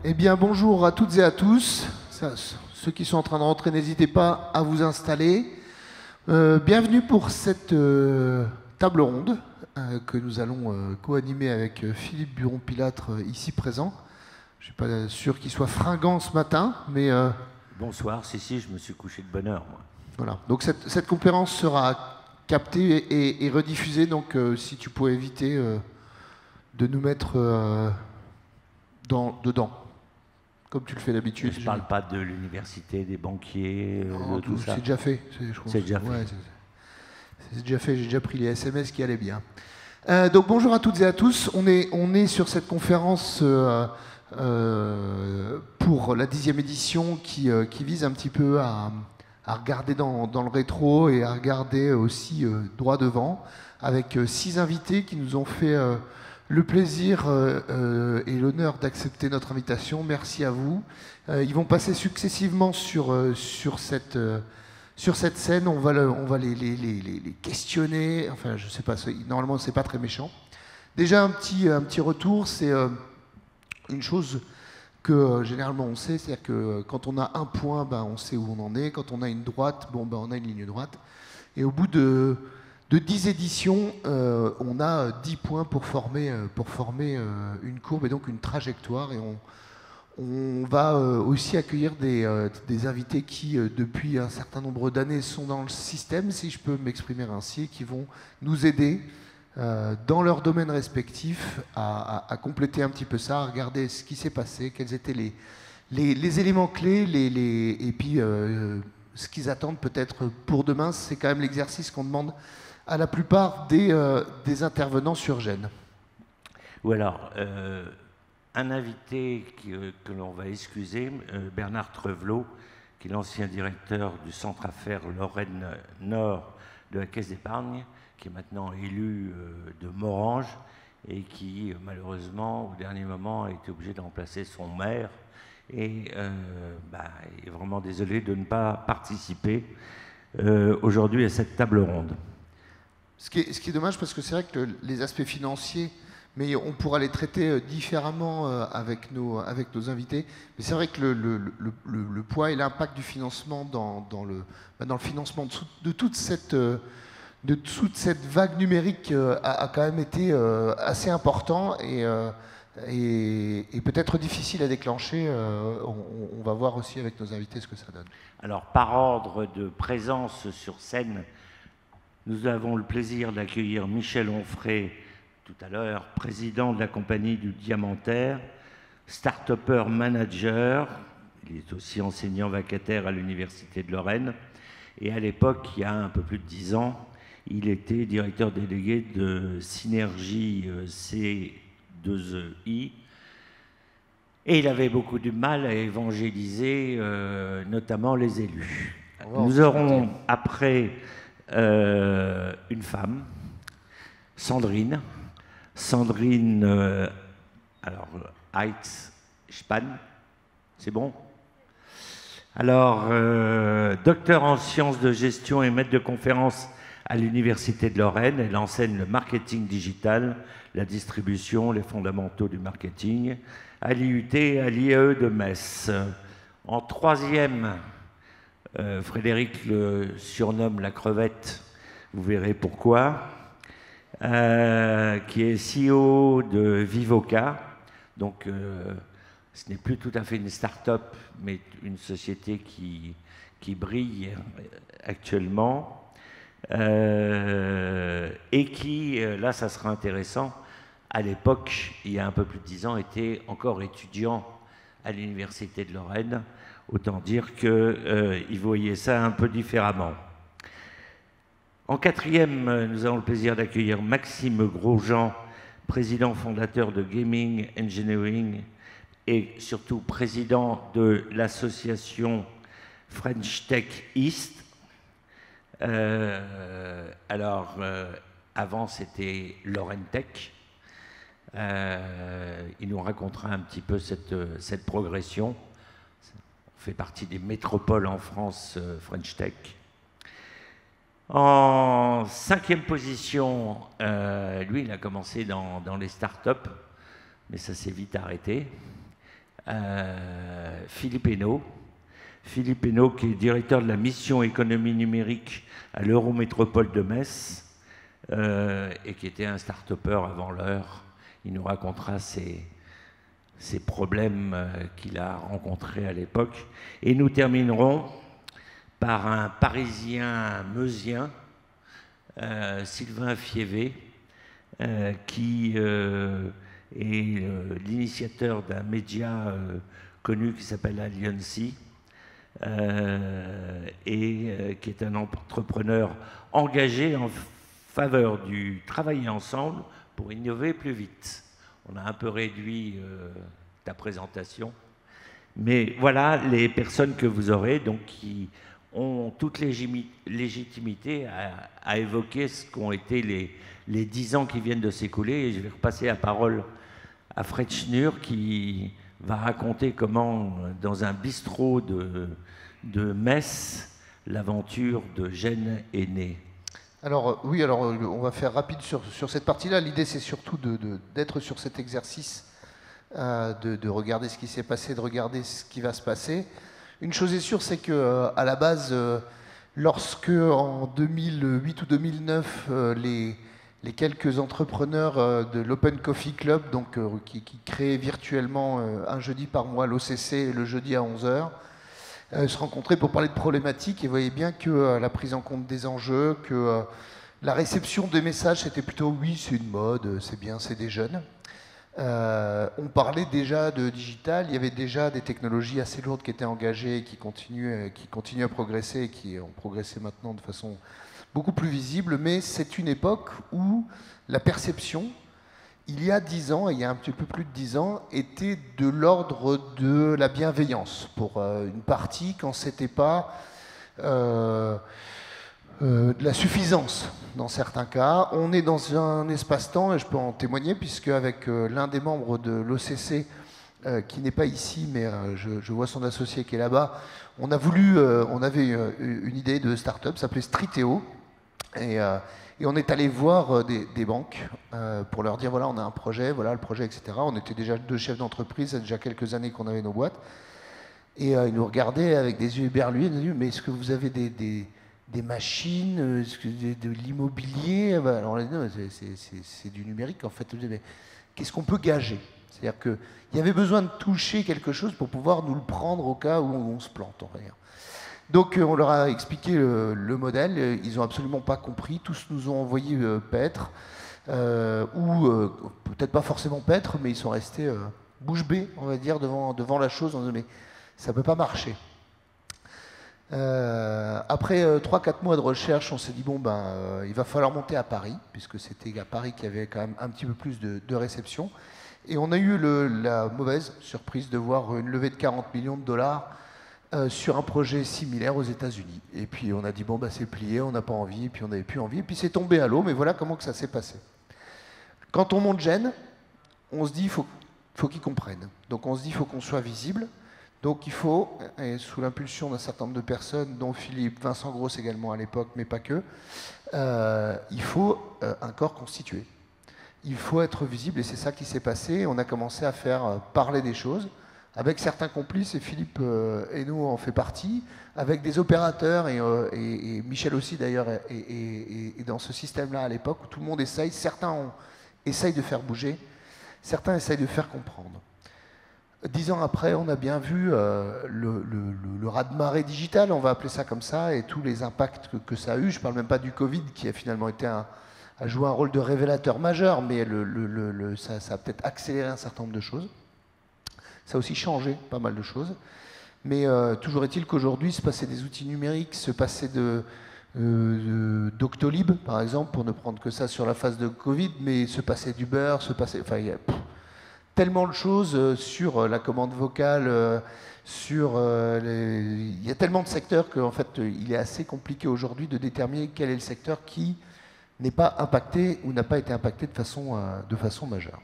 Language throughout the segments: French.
Eh bien, bonjour à toutes et à tous. Ceux qui sont en train de rentrer, n'hésitez pas à vous installer. Bienvenue pour cette table ronde que nous allons co-animer avec Philippe Buron-Pilâtre ici présent. Je ne suis pas sûr qu'il soit fringant ce matin, mais... Bonsoir, si, je me suis couché de bonne heure, moi. Voilà, donc cette conférence sera captée et rediffusée, donc si tu pouvais éviter de nous mettre dedans, comme tu le fais d'habitude. Je ne parle pas de l'université, des banquiers, de tout ça. C'est déjà fait. C'est déjà fait. Ouais, c'est déjà fait, j'ai déjà pris les SMS qui allaient bien. Donc bonjour à toutes et à tous, on est sur cette conférence pour la 10e édition qui vise un petit peu à regarder dans le rétro et à regarder aussi droit devant, avec 6 invités qui nous ont fait le plaisir et l'honneur d'accepter notre invitation. Merci à vous. Ils vont passer successivement sur cette scène. On va les questionner. Enfin, je sais pas, normalement, c'est pas très méchant. Déjà, un petit retour, c'est une chose que généralement on sait, c'est-à-dire que quand on a un point, on sait où on en est. Quand on a une droite, on a une ligne droite. Et au bout de 10 éditions, on a 10 points pour former une courbe et donc une trajectoire. Et on va aussi accueillir des invités qui, depuis un certain nombre d'années, sont dans le système, si je peux m'exprimer ainsi, et qui vont nous aider dans leur domaine respectif à compléter un petit peu ça, à regarder ce qui s'est passé, quels étaient les éléments clés, et puis ce qu'ils attendent peut-être pour demain. C'est quand même l'exercice qu'on demande à la plupart des intervenants sur Gênes. Ou alors, un invité que l'on va excuser, Bernard Trevelot, qui est l'ancien directeur du Centre Affaires Lorraine Nord de la Caisse d'épargne, qui est maintenant élu de Morhange et qui, malheureusement, au dernier moment, a été obligé de remplacer son maire et est vraiment désolé de ne pas participer aujourd'hui à cette table ronde. Ce qui est dommage, parce que c'est vrai que les aspects financiers, mais on pourra les traiter différemment avec nos invités. Mais c'est vrai que le poids et l'impact du financement dans le financement de toute cette vague numérique a quand même été assez important et peut-être difficile à déclencher. On va voir aussi avec nos invités ce que ça donne. Alors, par ordre de présence sur scène, nous avons le plaisir d'accueillir Michel Onfray, tout à l'heure, président de la compagnie du Diamantaire, start-upper manager. Il est aussi enseignant vacataire à l'Université de Lorraine. Et à l'époque, il y a un peu plus de 10 ans, il était directeur délégué de Synergie C2EI. Et il avait beaucoup de mal à évangéliser, notamment les élus. Nous aurons après une femme, Sandrine, Heitz-Spann, c'est bon? Alors, docteur en sciences de gestion et maître de conférences à l'Université de Lorraine, elle enseigne le marketing digital, la distribution, les fondamentaux du marketing, à l'IUT et à l'IAE de Metz. En troisième, Frédéric le surnomme la crevette, vous verrez pourquoi, qui est CEO de Vivoca. Donc, ce n'est plus tout à fait une start-up, mais une société qui brille actuellement. Et qui, là, ça sera intéressant, à l'époque, il y a un peu plus de 10 ans, était encore étudiant à l'Université de Lorraine. Autant dire qu'il voyait ça un peu différemment. En quatrième, nous avons le plaisir d'accueillir Maxime Grosjean, président fondateur de Gaming Engineering et surtout président de l'association French Tech East. Avant, c'était Lorraine Tech. Il nous racontera un petit peu cette progression. On fait partie des métropoles en France French Tech. En cinquième position, lui, il a commencé dans les startups, mais ça s'est vite arrêté. Philippe Hainaut. Philippe Hainaut, qui est directeur de la mission économie numérique à l'Eurométropole de Metz, et qui était un start-upper avant l'heure. Il nous racontera ses problèmes qu'il a rencontrés à l'époque. Et nous terminerons par un Parisien meusien, Sylvain Fievé, qui est l'initiateur d'un média connu qui s'appelle Alliancy, et qui est un entrepreneur engagé en faveur du travailler ensemble pour innover plus vite. On a un peu réduit ta présentation, mais voilà les personnes que vous aurez, donc qui ont toute légitimité à évoquer ce qu'ont été les 10 ans qui viennent de s'écouler. Et je vais repasser la parole à Fred Schnur, qui va raconter comment, dans un bistrot de Metz, l'aventure de Gênes est née. Alors oui, alors on va faire rapide sur cette partie-là. L'idée, c'est surtout d'être sur cet exercice, de regarder ce qui s'est passé, de regarder ce qui va se passer. Une chose est sûre, c'est que à la base, lorsque en 2008 ou 2009, les quelques entrepreneurs de l'Open Coffee Club, donc, qui créaient virtuellement un jeudi par mois l'OCC, le jeudi à 11h, se rencontraient pour parler de problématiques et voyaient bien que la prise en compte des enjeux, que la réception des messages, c'était plutôt « oui, c'est une mode, c'est bien, c'est des jeunes ». On parlait déjà de digital, il y avait déjà des technologies assez lourdes qui étaient engagées, qui continuent à progresser et qui ont progressé maintenant de façon beaucoup plus visible, mais c'est une époque où la perception, il y a 10 ans, et il y a un petit peu plus de 10 ans, était de l'ordre de la bienveillance pour une partie, quand c'était pas de la suffisance dans certains cas. On est dans un espace-temps, et je peux en témoigner, puisque avec l'un des membres de l'OCC, qui n'est pas ici, mais je vois son associé qui est là-bas, on avait une idée de start-up, ça s'appelait Streeteo, et on est allé voir des banques pour leur dire, voilà, on a un projet, voilà le projet, etc. On était déjà 2 chefs d'entreprise, ça fait déjà quelques années qu'on avait nos boîtes. Et ils nous regardaient avec des yeux éberlués, ils nous disaient, mais est-ce que vous avez des machines, est-ce que de l'immobilier? Alors on a dit, non, c'est du numérique, en fait. Mais qu'est-ce qu'on peut gager? C'est-à-dire qu'il y avait besoin de toucher quelque chose pour pouvoir nous le prendre au cas où on se plante, on va dire. Donc on leur a expliqué le modèle, ils n'ont absolument pas compris, tous nous ont envoyé paître, ou peut-être pas forcément paître, mais ils sont restés bouche bée, on va dire, devant la chose, on disait mais ça ne peut pas marcher. Après 3-4 mois de recherche, on s'est dit bon il va falloir monter à Paris, puisque c'était à Paris qu'il y avait quand même un petit peu plus de réception. Et on a eu la mauvaise surprise de voir une levée de 40 millions de dollars sur un projet similaire aux États-Unis. Et puis on a dit bon c'est plié, on n'a pas envie, et puis on n'avait plus envie, et puis c'est tombé à l'eau, mais voilà comment que ça s'est passé. Quand on monte Gênes, on se dit il faut qu'ils comprennent. Donc on se dit il faut qu'on soit visible. Donc il faut, et sous l'impulsion d'un certain nombre de personnes, dont Philippe, Vincent Grosse également à l'époque, mais pas que, il faut un corps constitué. Il faut être visible, et c'est ça qui s'est passé. On a commencé à faire parler des choses, avec certains complices, et Philippe Hainaut en fait partie, avec des opérateurs, et Michel aussi d'ailleurs, et dans ce système-là à l'époque, où tout le monde essaye, certains essayent de faire bouger, certains essayent de faire comprendre. 10 ans après, on a bien vu le raz-de-marée digital, on va appeler ça comme ça, et tous les impacts que ça a eu. Je ne parle même pas du Covid, qui a finalement a joué un rôle de révélateur majeur, mais ça a peut-être accéléré un certain nombre de choses. Ça a aussi changé pas mal de choses. Mais toujours est-il qu'aujourd'hui, se passer des outils numériques, se passer Doctolib, par exemple, pour ne prendre que ça sur la phase de Covid, mais se passer d'Uber, enfin, il y a tellement de choses sur la commande vocale, il y a tellement de secteurs qu'en fait, il est assez compliqué aujourd'hui de déterminer quel est le secteur qui n'est pas impacté ou n'a pas été impacté de façon majeure.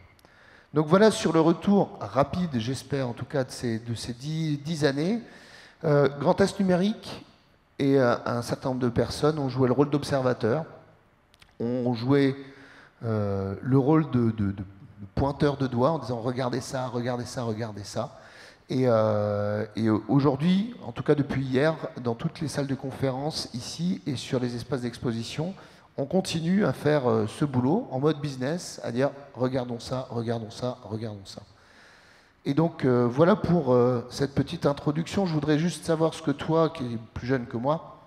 Donc voilà sur le retour rapide, j'espère en tout cas, de ces 10 années. Grand Est numérique et un certain nombre de personnes ont joué le rôle d'observateurs, ont joué le rôle de pointeur de doigt en disant regardez ça, regardez ça, regardez ça. Et aujourd'hui, en tout cas depuis hier, dans toutes les salles de conférence ici et sur les espaces d'exposition, on continue à faire ce boulot en mode business, à dire regardons ça, regardons ça, regardons ça. Et donc voilà pour cette petite introduction. Je voudrais juste savoir ce que toi, qui es plus jeune que moi,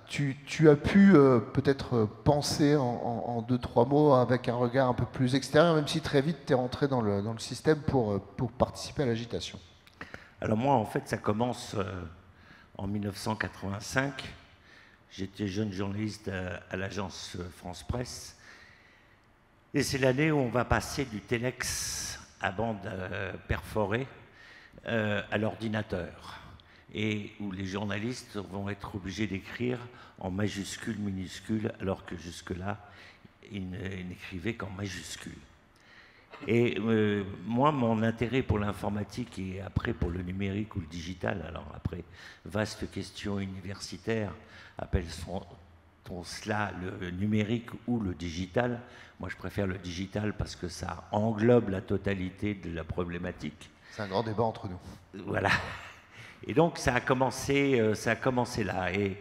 tu as pu peut-être penser en deux, trois mots avec un regard un peu plus extérieur, même si très vite tu es rentré dans le système pour participer à l'agitation. Alors moi, en fait, ça commence en 1985. J'étais jeune journaliste à l'agence France Presse. Et c'est l'année où on va passer du téléx à bande perforée à l'ordinateur. Et où les journalistes vont être obligés d'écrire en majuscules, minuscules, alors que jusque-là, ils n'écrivaient qu'en majuscules. Et moi, mon intérêt pour l'informatique et après pour le numérique ou le digital, alors après, vaste question universitaire, appelle-t-on cela le numérique ou le digital? Moi, je préfère le digital parce que ça englobe la totalité de la problématique. C'est un grand débat entre nous. Voilà. Et donc, ça a commencé là. Et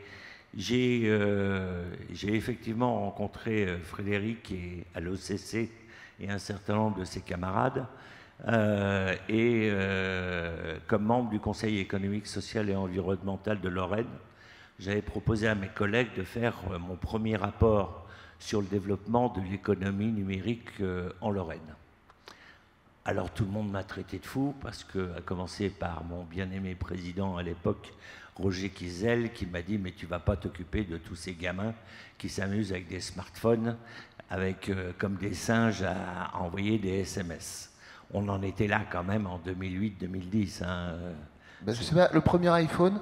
j'ai effectivement rencontré Frédéric à l'OCC et un certain nombre de ses camarades, comme membre du Conseil économique, social et environnemental de Lorraine, j'avais proposé à mes collègues de faire mon premier rapport sur le développement de l'économie numérique en Lorraine. Alors tout le monde m'a traité de fou, parce que, à commencer par mon bien-aimé président à l'époque, Roger Kiesel, qui m'a dit « mais tu ne vas pas t'occuper de tous ces gamins qui s'amusent avec des smartphones, avec comme des singes à envoyer des SMS ». On en était là quand même en 2008-2010. Hein. Ben, je sais pas, le premier iPhone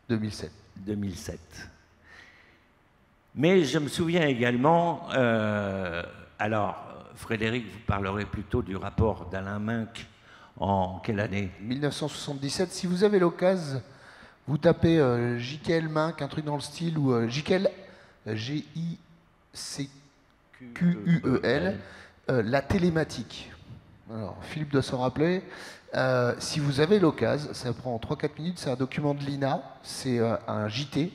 2007. 2007. Mais je me souviens également, alors Frédéric, vous parlerez plutôt du rapport d'Alain Minc en quelle année? 1977. Si vous avez l'occasion, vous tapez Jiquel Minc, un truc dans le style, ou Jiquel, G-I-C-Q-U-E-L, la télématique. Alors, Philippe doit s'en rappeler. Si vous avez l'occasion, ça prend 3-4 minutes, c'est un document de l'INA, c'est un JT,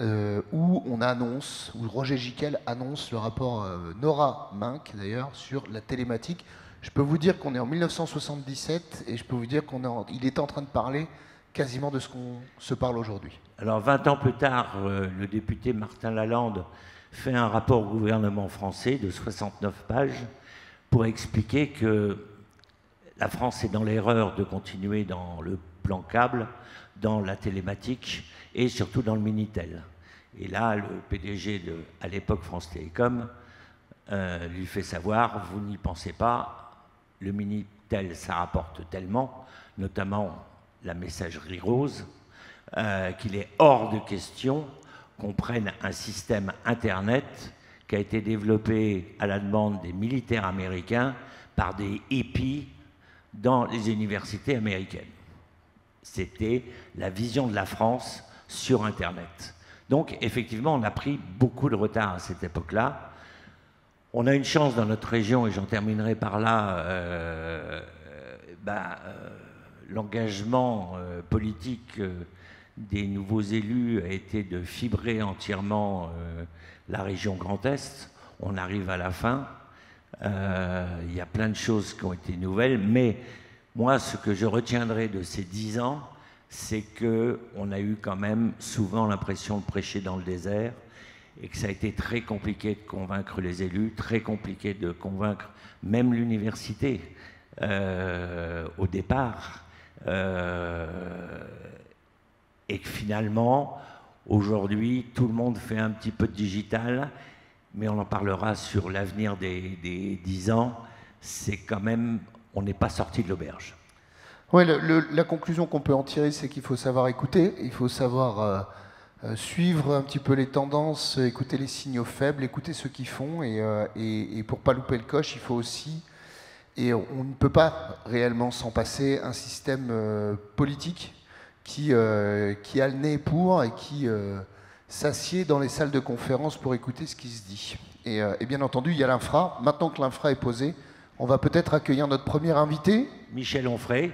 où on annonce, où Roger Jiquel annonce le rapport Nora Minc, d'ailleurs, sur la télématique. Je peux vous dire qu'on est en 1977 et je peux vous dire qu'il est en train de parler quasiment de ce qu'on se parle aujourd'hui. Alors 20 ans plus tard, le député Martin Lalande fait un rapport au gouvernement français de 69 pages pour expliquer que la France est dans l'erreur de continuer dans le plan câble, dans la télématique et surtout dans le Minitel. Et là, le PDG à l'époque France Télécom lui fait savoir, vous n'y pensez pas, le Minitel, ça rapporte tellement, notamment la messagerie rose, qu'il est hors de question qu'on prenne un système Internet qui a été développé à la demande des militaires américains par des hippies dans les universités américaines. C'était la vision de la France sur Internet. Donc, effectivement, on a pris beaucoup de retard à cette époque-là. On a une chance dans notre région, et j'en terminerai par là, l'engagement politique des nouveaux élus a été de fibrer entièrement la région Grand Est. On arrive à la fin. Il y a plein de choses qui ont été nouvelles, mais moi, ce que je retiendrai de ces 10 ans, c'est qu'on a eu quand même souvent l'impression de prêcher dans le désert et que ça a été très compliqué de convaincre les élus, très compliqué de convaincre même l'université au départ. Et que finalement, aujourd'hui, tout le monde fait un petit peu de digital, mais on en parlera sur l'avenir des 10 ans. C'est quand même, on n'est pas sorti de l'auberge. Ouais, la conclusion qu'on peut en tirer, c'est qu'il faut savoir écouter, il faut savoir suivre un petit peu les tendances, écouter les signaux faibles, écouter ceux qui font, et pour pas louper le coche, il faut aussi, et on ne peut pas réellement s'en passer, un système politique qui a le nez pour et qui s'assied dans les salles de conférence pour écouter ce qui se dit. Et bien entendu, il y a l'infra. Maintenant que l'infra est posée, On va peut-être accueillir notre premier invité. Michel Onfray.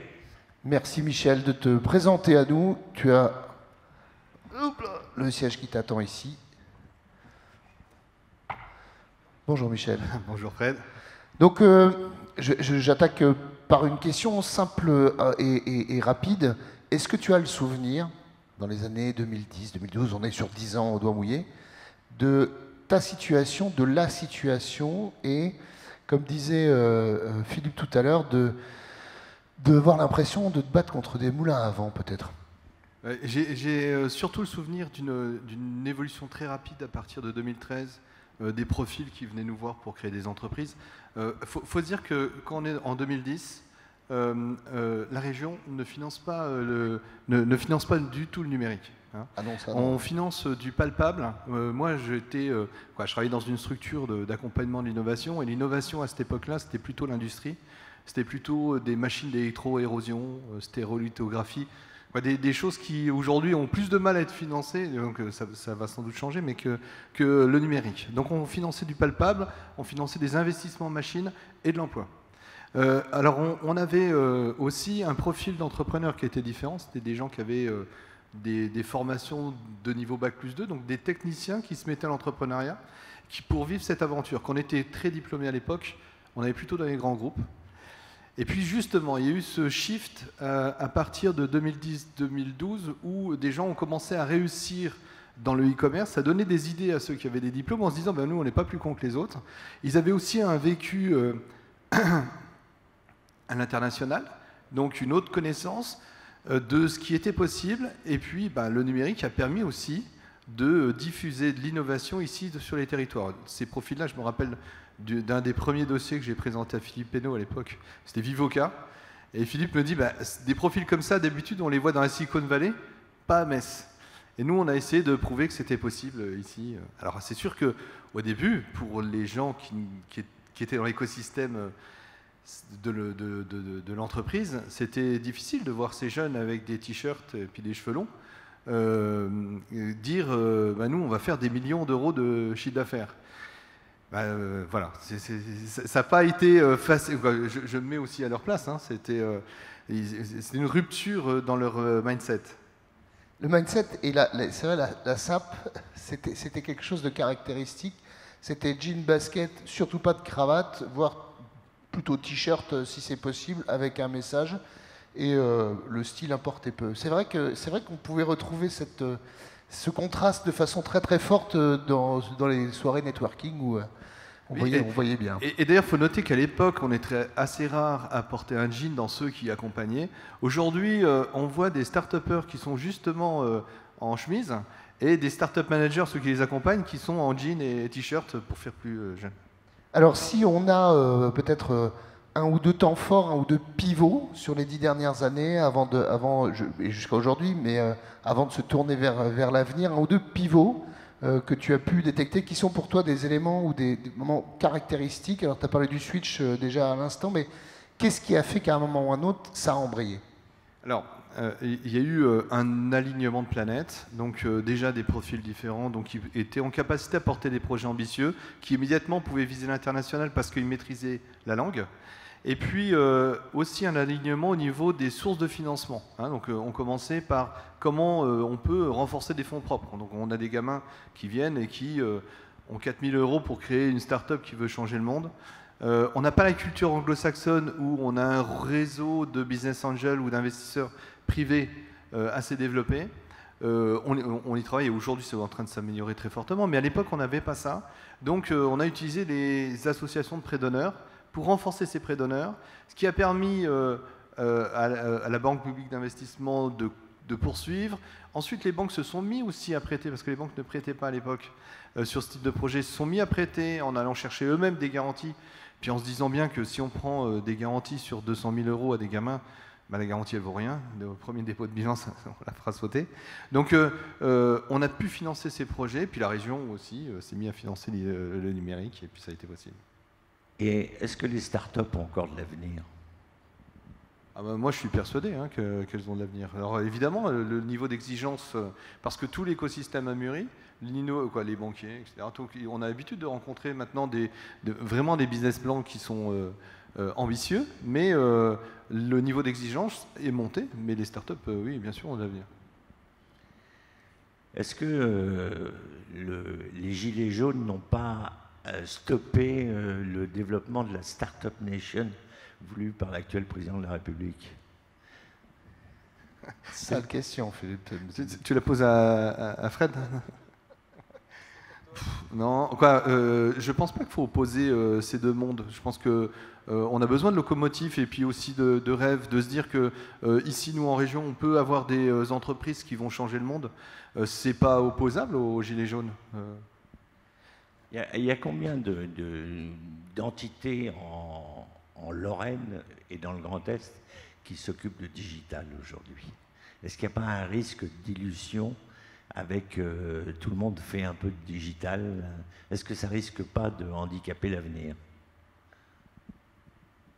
Merci Michel de te présenter à nous. Tu as le siège qui t'attend ici. Bonjour Michel. Bonjour Fred. Donc j'attaque par une question simple et rapide. Est-ce que tu as le souvenir, dans les années 2010-2012, on est sur 10 ans au doigt mouillé, de ta situation, de la situation et, comme disait Philippe tout à l'heure, de avoir l'impression de te battre contre des moulins à vent peut-être? J'ai surtout le souvenir d'une évolution très rapide à partir de 2013, des profils qui venaient nous voir pour créer des entreprises. Faut se dire que quand on est en 2010, la région ne finance pas, ne finance pas du tout le numérique. Hein. Ah non, ça, non. On finance du palpable. Moi, je travaillais dans une structure d'accompagnement de l'innovation, et l'innovation à cette époque-là, c'était plutôt l'industrie. C'était plutôt des machines d'électro-érosion, stérolithographie, des choses qui aujourd'hui ont plus de mal à être financées, donc ça va sans doute changer, mais que le numérique. Donc on finançait du palpable, on finançait des investissements en machines et de l'emploi. Alors on avait aussi un profil d'entrepreneur qui était différent, c'était des gens qui avaient des formations de niveau Bac+2, donc des techniciens qui se mettaient à l'entrepreneuriat, qui pour vivre cette aventure, qu'on était très diplômés à l'époque, on avait plutôt dans les grands groupes. Et puis justement, il y a eu ce shift à partir de 2010-2012 où des gens ont commencé à réussir dans le e-commerce, à donner des idées à ceux qui avaient des diplômes en se disant ben, nous on n'est pas plus cons que les autres. Ils avaient aussi un vécu à l'international, donc une autre connaissance de ce qui était possible. Et puis ben, le numérique a permis aussi de diffuser de l'innovation ici sur les territoires. Ces profils-là, je me rappelle d'un des premiers dossiers que j'ai présenté à Philippe Pénaud à l'époque, c'était Vivoca. Et Philippe me dit, bah, des profils comme ça, d'habitude, on les voit dans la Silicon Valley, pas à Metz. Et nous, on a essayé de prouver que c'était possible ici. Alors, c'est sûr qu'au début, pour les gens qui étaient dans l'écosystème de l'entreprise, c'était difficile de voir ces jeunes avec des t-shirts et puis des cheveux longs dire, bah, nous, on va faire des millions d'euros de chiffre d'affaires. Voilà, ça n'a pas été facile. Je me mets aussi à leur place. Hein, c'était une rupture dans leur mindset. Le mindset et c'est vrai, la SAP, c'était quelque chose de caractéristique. C'était jean, basket, surtout pas de cravate, voire plutôt t-shirt si c'est possible, avec un message. Et le style importait peu. C'est vrai qu'on pouvait retrouver ce contraste de façon très très forte dans les soirées networking où on voyait bien. Et d'ailleurs, il faut noter qu'à l'époque, on était assez rare à porter un jean dans ceux qui accompagnaient. Aujourd'hui, on voit des start-upers qui sont justement en chemise et des start-up managers, ceux qui les accompagnent, qui sont en jean et t-shirt pour faire plus jeune. Alors si on a peut-être un ou deux temps forts, un ou deux pivots sur les 10 dernières années, et jusqu'à aujourd'hui, mais avant de se tourner vers l'avenir, un ou deux pivots que tu as pu détecter, qui sont pour toi des éléments ou des moments caractéristiques. Alors tu as parlé du switch déjà à l'instant, mais qu'est-ce qui a fait qu'à un moment ou un autre, ça a embrayé? Alors, il y a eu un alignement de planètes, donc déjà des profils différents, donc qui étaient en capacité à porter des projets ambitieux, qui immédiatement pouvaient viser l'international parce qu'ils maîtrisaient la langue. Et puis aussi un alignement au niveau des sources de financement. Hein, donc on commençait par comment on peut renforcer des fonds propres. Donc on a des gamins qui viennent et qui ont 4 000 € pour créer une start-up qui veut changer le monde. On n'a pas la culture anglo-saxonne où on a un réseau de business angels ou d'investisseurs privés assez développé. On y travaille et aujourd'hui c'est en train de s'améliorer très fortement, mais à l'époque on n'avait pas ça. Donc on a utilisé les associations de prêts d'honneur pour renforcer ces prêts d'honneur, ce qui a permis à la Banque publique d'investissement de poursuivre. Ensuite, les banques se sont mis aussi à prêter, parce que les banques ne prêtaient pas à l'époque sur ce type de projet, se sont mis à prêter en allant chercher eux-mêmes des garanties, puis en se disant bien que si on prend des garanties sur 200 000 € à des gamins, bah, la garantie elle vaut rien, le premier dépôt de bilan, on la fera sauter. Donc on a pu financer ces projets, puis la région aussi s'est mis à financer le numérique, et puis ça a été possible. Et est-ce que les startups ont encore de l'avenir? Moi, je suis persuadé qu'elles ont de l'avenir. Alors évidemment, le niveau d'exigence, parce que tout l'écosystème a mûri, les banquiers, etc. Donc, on a l'habitude de rencontrer maintenant vraiment des business plans qui sont ambitieux, mais le niveau d'exigence est monté. Mais les startups, oui, bien sûr, ont de l'avenir. Est-ce que les Gilets jaunes n'ont pas stoppé le développement de la Startup Nation voulue par l'actuel président de la République? Sale question, Philippe. Tu la poses à Fred? Non, quoi, je pense pas qu'il faut opposer ces deux mondes. Je pense que on a besoin de locomotives et puis aussi de rêves, de se dire que ici, nous en région, on peut avoir des entreprises qui vont changer le monde. C'est pas opposable aux Gilets jaunes. Il y a combien d'entités en Lorraine et dans le Grand Est qui s'occupent de digital aujourd'hui? Est-ce qu'il n'y a pas un risque d'illusion avec tout le monde fait un peu de digital? Est-ce que ça risque pas de handicaper l'avenir?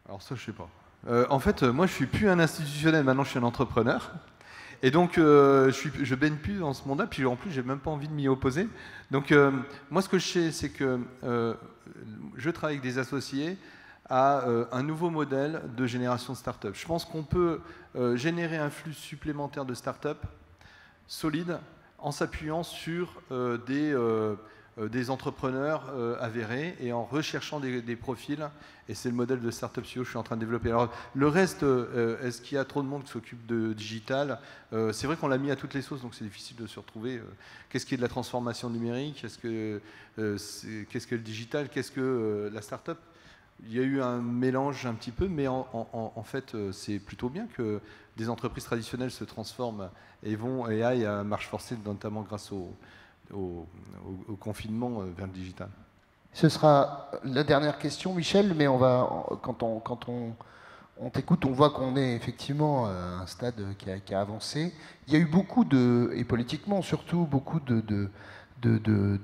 Alors ça, je sais pas. En fait, moi, je suis plus un institutionnel, maintenant je suis un entrepreneur. Et donc, je baigne plus dans ce monde-là, puis en plus, j'ai même pas envie de m'y opposer. Donc, moi, ce que je sais, c'est que je travaille avec des associés à un nouveau modèle de génération de start-up. Je pense qu'on peut générer un flux supplémentaire de start-up solide en s'appuyant sur des entrepreneurs avérés et en recherchant des profils. Et c'est le modèle de Startup CEO que je suis en train de développer. Alors, le reste, est-ce qu'il y a trop de monde qui s'occupe de digital? C'est vrai qu'on l'a mis à toutes les sauces, donc c'est difficile de se retrouver. Qu'est-ce qui est de la transformation numérique? Qu'est-ce que le digital? Qu'est-ce que la startup? Il y a eu un mélange un petit peu, mais en fait, c'est plutôt bien que des entreprises traditionnelles se transforment et aillent à marche forcée, notamment grâce au confinement vers le digital. Ce sera la dernière question, Michel, mais quand on t'écoute, on voit qu'on est effectivement à un stade qui a avancé. Il y a eu beaucoup et politiquement surtout, beaucoup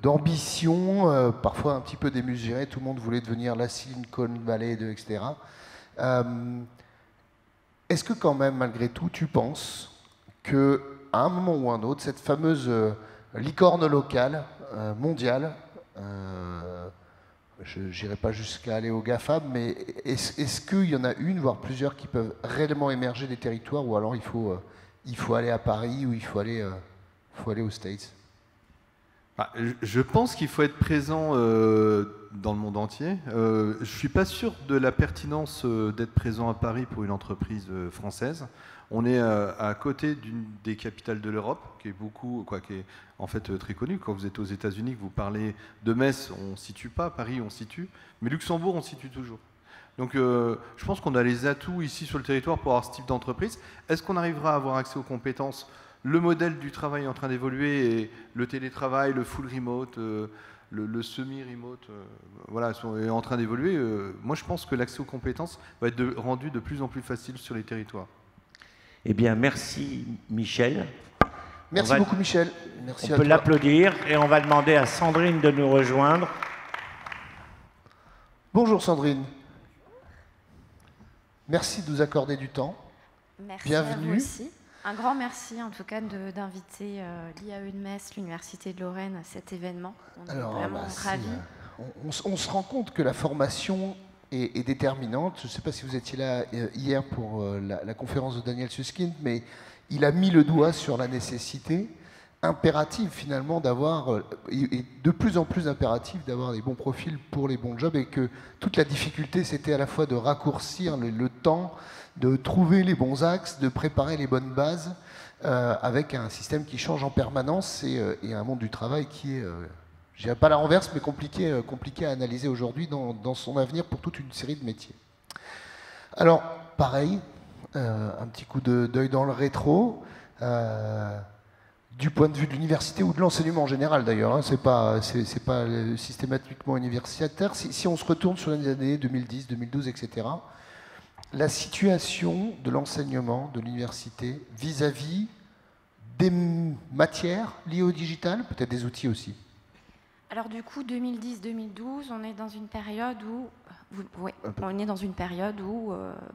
d'ambition, parfois un petit peu démesurée. Tout le monde voulait devenir la Silicon Valley, etc. Est-ce que quand même, malgré tout, tu penses qu'à un moment ou un autre, cette fameuse licorne locale, mondiale, je n'irai pas jusqu'à aller au GAFAM, mais est-ce qu'il y en a une, voire plusieurs, qui peuvent réellement émerger des territoires, ou alors il faut aller à Paris, ou il faut aller aux States? Je pense qu'il faut être présent dans le monde entier. Je ne suis pas sûr de la pertinence d'être présent à Paris pour une entreprise française. On est à côté d'une des capitales de l'Europe, qui est en fait très connue. Quand vous êtes aux États-Unis, que vous parlez de Metz, on ne situe pas. Paris, on situe. Mais Luxembourg, on situe toujours. Donc je pense qu'on a les atouts ici sur le territoire pour avoir ce type d'entreprise. Est-ce qu'on arrivera à avoir accès aux compétences? Le modèle du travail est en train d'évoluer, et le télétravail, le full remote, le semi-remote, voilà, est en train d'évoluer. Moi, je pense que l'accès aux compétences va être rendu de plus en plus facile sur les territoires. Eh bien, merci Michel. Merci beaucoup Michel. Merci on peut l'applaudir et on va demander à Sandrine de nous rejoindre. Bonjour Sandrine. Merci de nous accorder du temps. Merci. Bienvenue. À vous aussi. Un grand merci en tout cas d'inviter l'IAE de Metz, l'Université de Lorraine à cet événement. On est vraiment ravis. On se rend compte que la formation est déterminante. Je ne sais pas si vous étiez là hier pour la conférence de Daniel Susskind, mais il a mis le doigt sur la nécessité impérative finalement d'avoir, et de plus en plus impérative d'avoir des bons profils pour les bons jobs, et que toute la difficulté c'était à la fois de raccourcir le temps, de trouver les bons axes, de préparer les bonnes bases, avec un système qui change en permanence et un monde du travail qui est, je dirais pas la renverse, mais compliqué à analyser aujourd'hui dans son avenir pour toute une série de métiers. Alors, pareil, un petit coup d'œil dans le rétro, du point de vue de l'université ou de l'enseignement en général d'ailleurs, hein, c'est pas systématiquement universitaire. Si on se retourne sur les années 2010, 2012, etc., la situation de l'enseignement de l'université vis-à-vis des matières liées au digital, peut-être des outils aussi. Alors du coup, 2010-2012, on est dans une période où,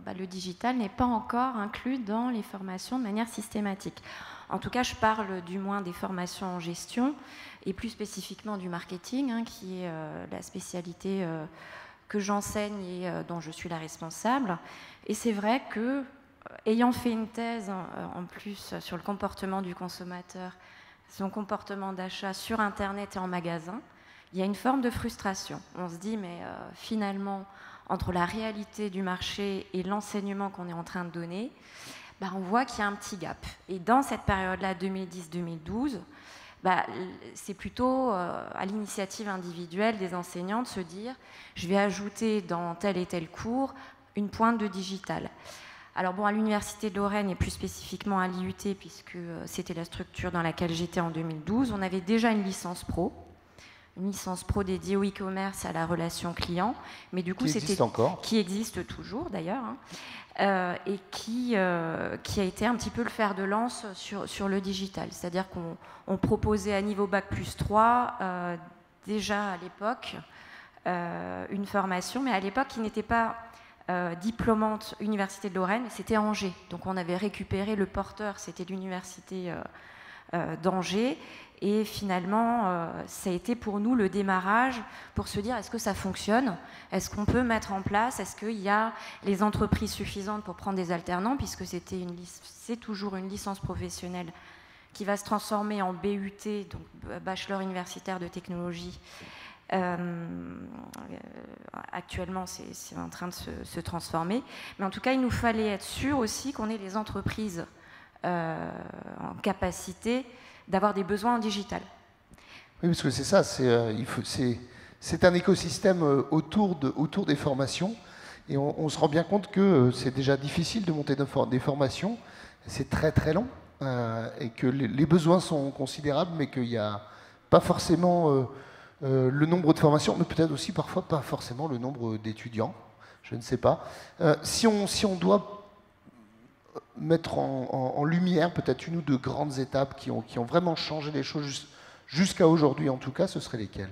le digital n'est pas encore inclus dans les formations de manière systématique. En tout cas, je parle du moins des formations en gestion et plus spécifiquement du marketing, hein, qui est la spécialité que j'enseigne et dont je suis la responsable. Et c'est vrai que, ayant fait une thèse en plus sur le comportement du consommateur, son comportement d'achat sur Internet et en magasin, il y a une forme de frustration. On se dit, mais finalement, entre la réalité du marché et l'enseignement qu'on est en train de donner, on voit qu'il y a un petit gap. Et dans cette période-là, 2010-2012, c'est plutôt à l'initiative individuelle des enseignants de se dire « je vais ajouter dans tel et tel cours une pointe de digital ». Alors bon, à l'Université de Lorraine et plus spécifiquement à l'IUT, puisque c'était la structure dans laquelle j'étais en 2012, on avait déjà une licence pro dédiée au e-commerce, à la relation client, mais du coup qui existe toujours d'ailleurs, et qui a été un petit peu le fer de lance sur le digital. C'est-à-dire qu'on proposait à niveau Bac plus 3 déjà à l'époque une formation, mais à l'époque qui n'était pas diplômante Université de Lorraine, c'était Angers. Donc on avait récupéré le porteur, c'était l'Université d'Angers. Et finalement, ça a été pour nous le démarrage pour se dire est-ce que ça fonctionne? Est-ce qu'on peut mettre en place? Est-ce qu'il y a les entreprises suffisantes pour prendre des alternants? Puisque c'est toujours une licence professionnelle qui va se transformer en BUT, donc Bachelor universitaire de technologie. Actuellement, c'est en train de se transformer. Mais en tout cas, il nous fallait être sûr aussi qu'on ait les entreprises en capacité d'avoir des besoins en digital. Oui, parce que c'est ça, c'est un écosystème autour des formations, et on se rend bien compte que c'est déjà difficile de monter des formations, c'est très très long, et que les besoins sont considérables, mais qu'il n'y a pas forcément le nombre de formations, mais peut-être aussi parfois pas forcément le nombre d'étudiants, je ne sais pas. Si on doit mettre en lumière peut-être une ou deux grandes étapes qui ont vraiment changé les choses jusqu'à aujourd'hui, en tout cas, ce seraient lesquelles?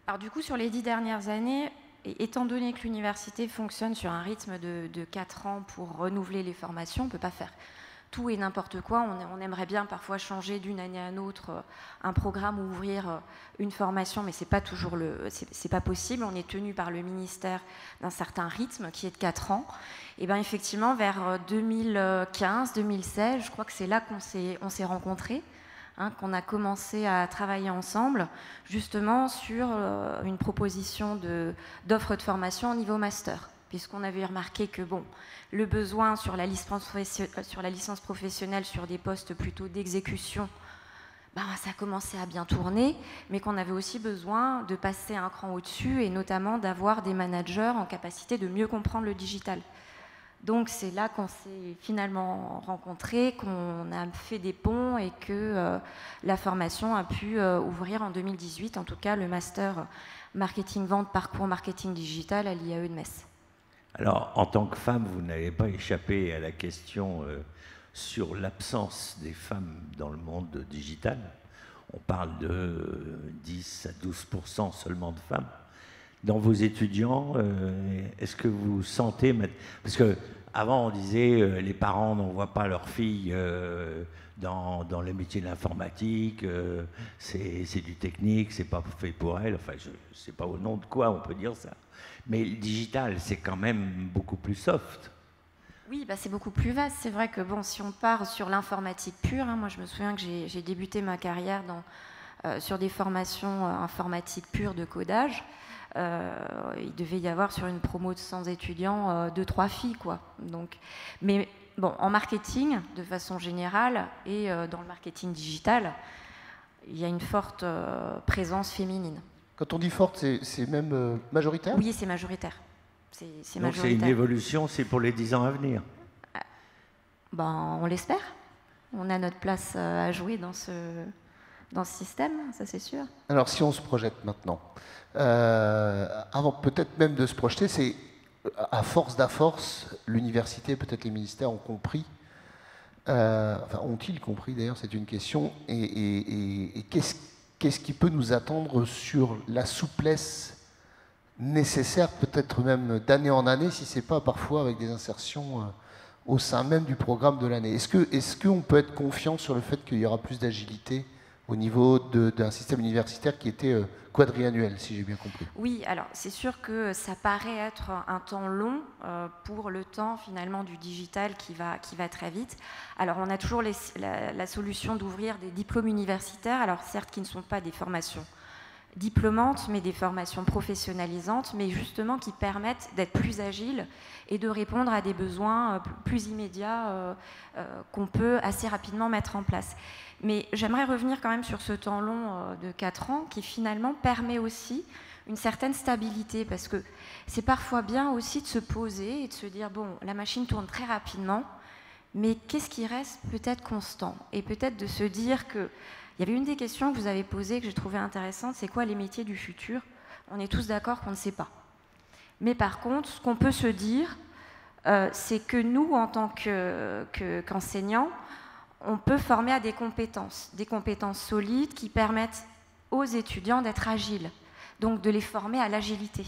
Alors du coup, sur les 10 dernières années, et étant donné que l'université fonctionne sur un rythme de 4 ans pour renouveler les formations, on ne peut pas faire tout et n'importe quoi. On aimerait bien parfois changer d'une année à l'autre un programme ou ouvrir une formation, mais c'est pas possible. On est tenu par le ministère d'un certain rythme qui est de 4 ans. Et bien effectivement, vers 2015-2016, je crois que c'est là qu'on s'est rencontrés, qu'on a commencé à travailler ensemble, justement sur une proposition d'offre de formation au niveau master, puisqu'on avait remarqué que le besoin sur la licence professionnelle sur des postes plutôt d'exécution, ça commençait à bien tourner, mais qu'on avait aussi besoin de passer un cran au-dessus et notamment d'avoir des managers en capacité de mieux comprendre le digital. Donc c'est là qu'on s'est finalement rencontrés, qu'on a fait des ponts et que la formation a pu ouvrir en 2018, en tout cas le master marketing-vente, parcours marketing digital à l'IAE de Metz. Alors, en tant que femme, vous n'avez pas échappé à la question sur l'absence des femmes dans le monde digital. On parle de 10 à 12% seulement de femmes. Dans vos étudiants, est-ce que vous sentez... Parce qu'avant, on disait les parents n'envoient pas leurs filles dans le métier de l'informatique, c'est du technique, c'est pas fait pour elles. Enfin, je ne sais pas au nom de quoi on peut dire ça. Mais le digital, c'est quand même beaucoup plus soft. Oui, c'est beaucoup plus vaste. C'est vrai que si on part sur l'informatique pure, moi je me souviens que j'ai débuté ma carrière sur des formations informatiques pures de codage. Il devait y avoir sur une promo de 100 étudiants 2-3 filles, quoi. Donc, mais en marketing, de façon générale, et dans le marketing digital, il y a une forte présence féminine. Quand on dit forte, c'est même majoritaire? Oui, c'est majoritaire. Donc c'est une évolution, c'est pour les 10 ans à venir? Ben, On l'espère. On a notre place à jouer dans ce système, ça c'est sûr. Alors si on se projette maintenant, avant peut-être même de se projeter, c'est à force, l'université, peut-être les ministères ont compris, enfin ont-ils compris d'ailleurs, c'est une question, et qu'est-ce qui peut nous attendre sur la souplesse nécessaire, peut-être même d'année en année, si ce n'est pas parfois avec des insertions au sein même du programme de l'année. Est-ce qu'on peut être confiant sur le fait qu'il y aura plus d'agilité au niveau d'un système universitaire qui était quadriannuel, si j'ai bien compris. Oui, alors c'est sûr que ça paraît être un temps long pour le temps finalement du digital qui va très vite. Alors on a toujours la solution d'ouvrir des diplômes universitaires, alors certes qui ne sont pas des formations diplômantes, mais des formations professionnalisantes, mais justement qui permettent d'être plus agiles et de répondre à des besoins plus immédiats qu'on peut assez rapidement mettre en place. Mais j'aimerais revenir quand même sur ce temps long de 4 ans qui finalement permet aussi une certaine stabilité, parce que c'est parfois bien aussi de se poser et de se dire, bon, la machine tourne très rapidement, mais qu'est-ce qui reste peut-être constant? Et peut-être de se dire que il y avait une des questions que vous avez posées que j'ai trouvé intéressante, c'est quoi les métiers du futur? On est tous d'accord qu'on ne sait pas. Mais par contre, ce qu'on peut se dire, c'est que nous, en tant qu'enseignants, on peut former à des compétences solides qui permettent aux étudiants d'être agiles. Donc de les former à l'agilité,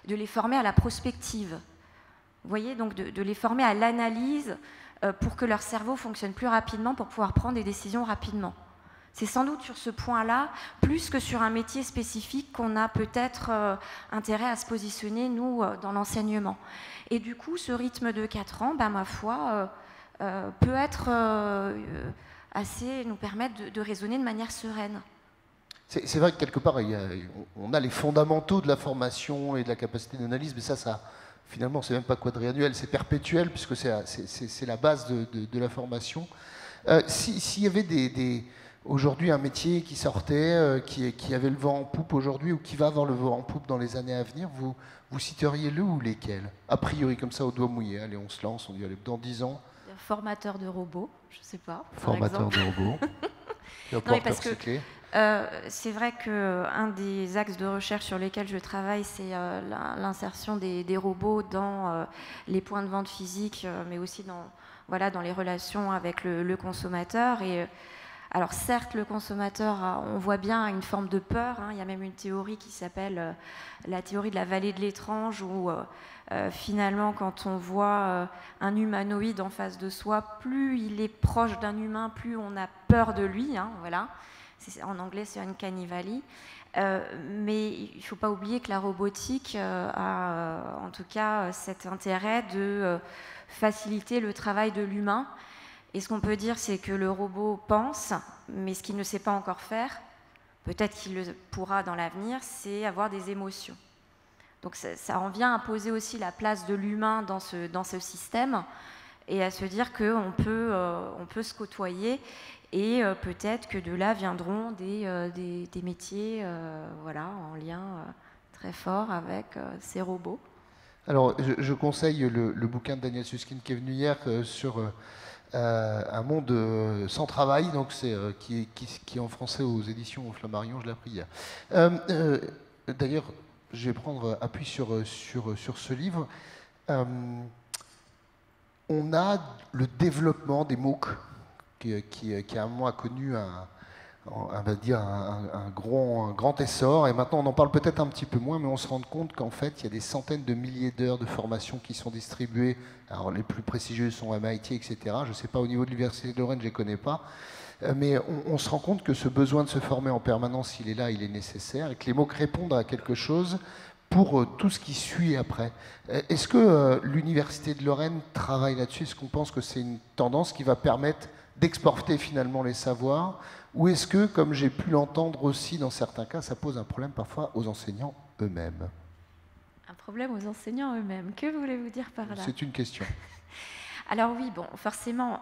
de les former à la prospective. Vous voyez, donc de les former à l'analyse pour que leur cerveau fonctionne plus rapidement, pour pouvoir prendre des décisions rapidement. C'est sans doute sur ce point-là, plus que sur un métier spécifique, qu'on a peut-être intérêt à se positionner, nous, dans l'enseignement. Et du coup, ce rythme de 4 ans, ma foi, peut être assez, nous permettre de raisonner de manière sereine. C'est vrai que quelque part, on a les fondamentaux de la formation et de la capacité d'analyse, mais ça finalement, c'est même pas quadriannuel, c'est perpétuel, puisque c'est la base de la formation. S'il y avait aujourd'hui un métier qui sortait, qui avait le vent en poupe aujourd'hui, ou qui va avoir le vent en poupe dans les années à venir, vous citeriez le ou lesquels? A priori, comme ça, au doigt mouillé. Allez, on se lance, on dit, allez, dans 10 ans. Formateur de robots, je ne sais pas. Formateur de robots. Non, parce que c'est vrai qu'un des axes de recherche sur lesquels je travaille, c'est l'insertion des robots dans les points de vente physiques, mais aussi dans les relations avec le consommateur. Et alors certes, le consommateur, on voit bien une forme de peur. Il y a même une théorie qui s'appelle la théorie de la vallée de l'étrange, où finalement, quand on voit un humanoïde en face de soi, plus il est proche d'un humain, plus on a peur de lui. Voilà. En anglais, c'est uncanny valley. Mais il ne faut pas oublier que la robotique a en tout cas cet intérêt de faciliter le travail de l'humain. Et ce qu'on peut dire, c'est que le robot pense, mais ce qu'il ne sait pas encore faire, peut-être qu'il le pourra dans l'avenir, c'est avoir des émotions. Donc ça en vient à poser aussi la place de l'humain dans ce système et à se dire qu'on peut se côtoyer et peut-être que de là viendront des métiers en lien très fort avec ces robots. Alors je conseille le bouquin de Daniel Susskind qui est venu hier sur un monde sans travail, donc qui est en français aux éditions Flammarion, je l'ai appris hier. D'ailleurs, je vais prendre appui sur ce livre. On a le développement des MOOC qui à un moment a connu un grand essor, et maintenant on en parle peut-être un petit peu moins, mais on se rend compte qu'en fait il y a des centaines de milliers d'heures de formation qui sont distribuées. Alors les plus prestigieuses sont MIT, etc. Je ne sais pas au niveau de l'Université de Lorraine, je ne les connais pas. Mais on se rend compte que ce besoin de se former en permanence, il est là, il est nécessaire, et que les MOOC répondent à quelque chose pour tout ce qui suit après. Est-ce que l'Université de Lorraine travaille là-dessus? Est-ce qu'on pense que c'est une tendance qui va permettre d'exporter finalement les savoirs? Ou est-ce que, comme j'ai pu l'entendre aussi dans certains cas, ça pose un problème parfois aux enseignants eux-mêmes? Un problème aux enseignants eux-mêmes. Que voulez-vous dire par là? C'est une question. Alors oui, bon, forcément,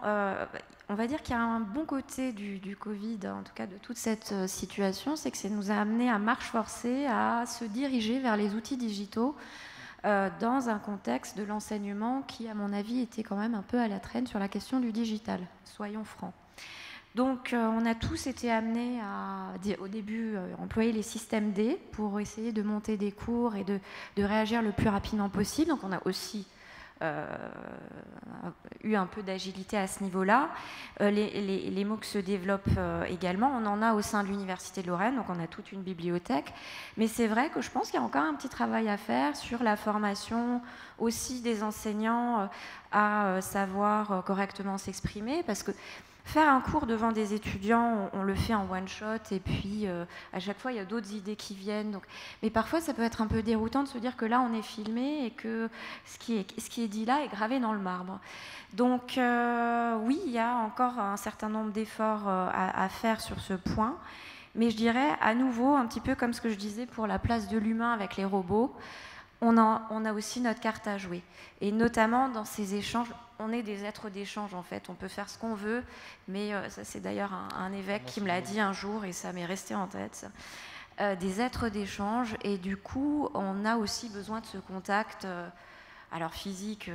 on va dire qu'il y a un bon côté du Covid, en tout cas de toute cette situation, c'est que ça nous a amené à marche forcée à se diriger vers les outils digitaux dans un contexte de l'enseignement qui, à mon avis, était quand même un peu à la traîne sur la question du digital, soyons francs. Donc on a tous été amenés à, au début, employer les systèmes D pour essayer de monter des cours et de réagir le plus rapidement possible. Donc on a aussi eu un peu d'agilité à ce niveau-là. Les MOOC se développent également. On en a au sein de l'Université de Lorraine, donc on a toute une bibliothèque. Mais c'est vrai que je pense qu'il y a encore un petit travail à faire sur la formation aussi des enseignants à savoir correctement s'exprimer, parce que Faire un cours devant des étudiants, on le fait en one-shot, et puis à chaque fois, il y a d'autres idées qui viennent. Donc... Mais parfois, ça peut être un peu déroutant de se dire que là, on est filmé et que ce qui est dit là est gravé dans le marbre. Donc oui, il y a encore un certain nombre d'efforts à faire sur ce point. Mais je dirais, à nouveau, un petit peu comme ce que je disais pour la place de l'humain avec les robots, on a aussi notre carte à jouer. Et notamment dans ces échanges, on est des êtres d'échange en fait. On peut faire ce qu'on veut, mais ça c'est d'ailleurs un évêque qui me l'a dit un jour et ça m'est resté en tête. Des êtres d'échange, et du coup, on a aussi besoin de ce contact. Alors physique,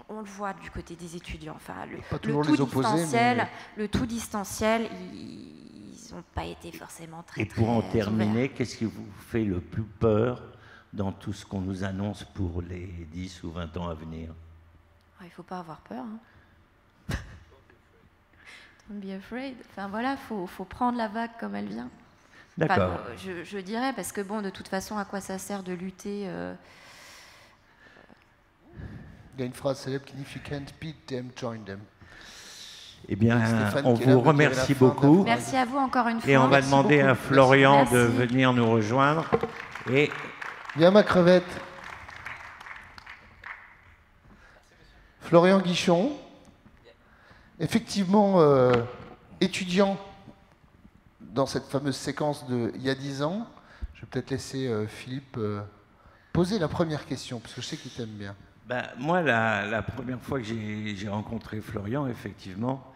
on le voit du côté des étudiants. Enfin, le tout distanciel, ils n'ont pas été forcément très. Et pour en terminer, ouverts. qu'est-ce qui vous fait le plus peur dans tout ce qu'on nous annonce pour les 10 ou 20 ans à venir? Il ne faut pas avoir peur. Hein. Don't be afraid. Enfin voilà, faut prendre la vague comme elle vient. D'accord. Enfin, je dirais, parce que bon, de toute façon, à quoi ça sert de lutter Il y a une phrase célèbre qui dit « If you can't beat them, join them ». Eh bien, Stéphane on vous remercie beaucoup. Merci à vous encore une fois. Et on va Merci demander beaucoup. à Florian Merci. de venir nous rejoindre. Et Viens ma crevette. Florian Guichon, effectivement étudiant dans cette fameuse séquence de il y a 10 ans. Je vais peut-être laisser Philippe poser la première question, parce que je sais qu'il t'aime bien. moi, la première fois que j'ai rencontré Florian, effectivement,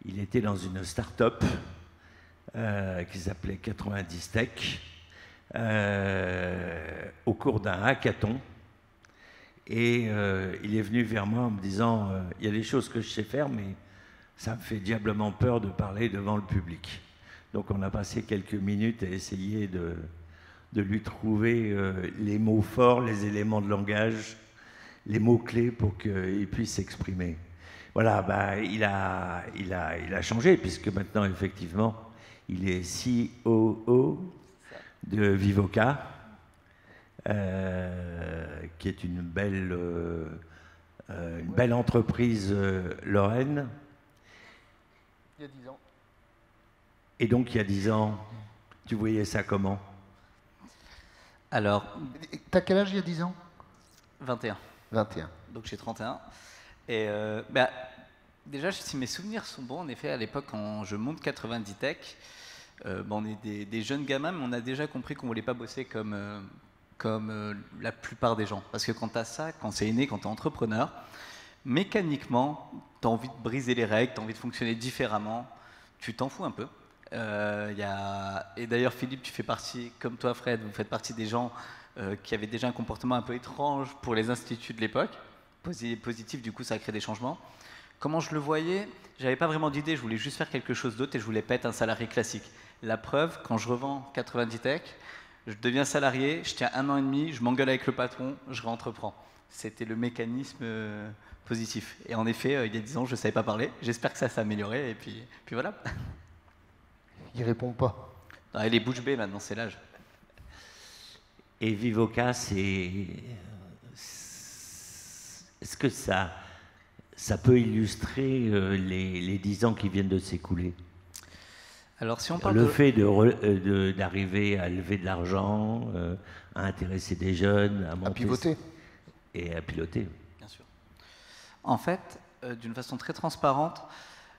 il était dans une start-up qui s'appelait 90 Tech, au cours d'un hackathon. Et il est venu vers moi en me disant il y a des choses que je sais faire, mais ça me fait diablement peur de parler devant le public. Donc on a passé quelques minutes à essayer de lui trouver les mots forts, les éléments de langage, les mots-clés pour qu'il puisse s'exprimer. Voilà, il a changé, puisque maintenant, effectivement, il est COO de Vivoca, qui est une belle entreprise lorraine. Il y a 10 ans. Et donc, il y a 10 ans, tu voyais ça comment? Alors, T'as quel âge il y a 10 ans? 21. 21. Donc j'ai 31. Et déjà, si mes souvenirs sont bons, en effet, à l'époque, quand je monte 90 Tech, on est des jeunes gamins, mais on a déjà compris qu'on ne voulait pas bosser comme la plupart des gens. Parce que quand tu as ça, quand c'est inné, quand tu es entrepreneur, mécaniquement, tu as envie de briser les règles, tu as envie de fonctionner différemment, tu t'en fous un peu. Et d'ailleurs, Philippe, tu fais partie, comme toi Fred, vous faites partie des gens qui avaient déjà un comportement un peu étrange pour les instituts de l'époque. Positif, du coup, ça a créé des changements. Comment je le voyais? J'avais pas vraiment d'idée, je voulais juste faire quelque chose d'autre et je voulais pas être un salarié classique. La preuve, quand je revends 90 Tech, je deviens salarié, je tiens 1 an et demi, je m'engueule avec le patron, je réentreprends. C'était le mécanisme positif. Et en effet, il y a 10 ans, je ne savais pas parler. J'espère que ça s'est amélioré et puis voilà. Il répond pas. Non, elle est bouche bée maintenant, c'est l'âge. Et Vivoca, est-ce que ça peut illustrer les 10 ans qui viennent de s'écouler? Alors, si on parle le fait d'arriver à lever de l'argent, à intéresser des jeunes, à monter... À pivoter. Et à piloter. Bien sûr. En fait, d'une façon très transparente,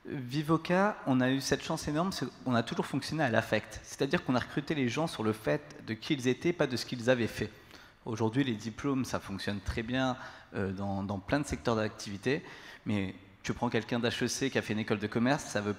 Vivoca, on a eu cette chance énorme, on a toujours fonctionné à l'affect. C'est-à-dire qu'on a recruté les gens sur le fait de qui ils étaient, pas de ce qu'ils avaient fait. Aujourd'hui, les diplômes, ça fonctionne très bien dans plein de secteurs d'activité, mais tu prends quelqu'un d'HEC qui a fait une école de commerce, ça veut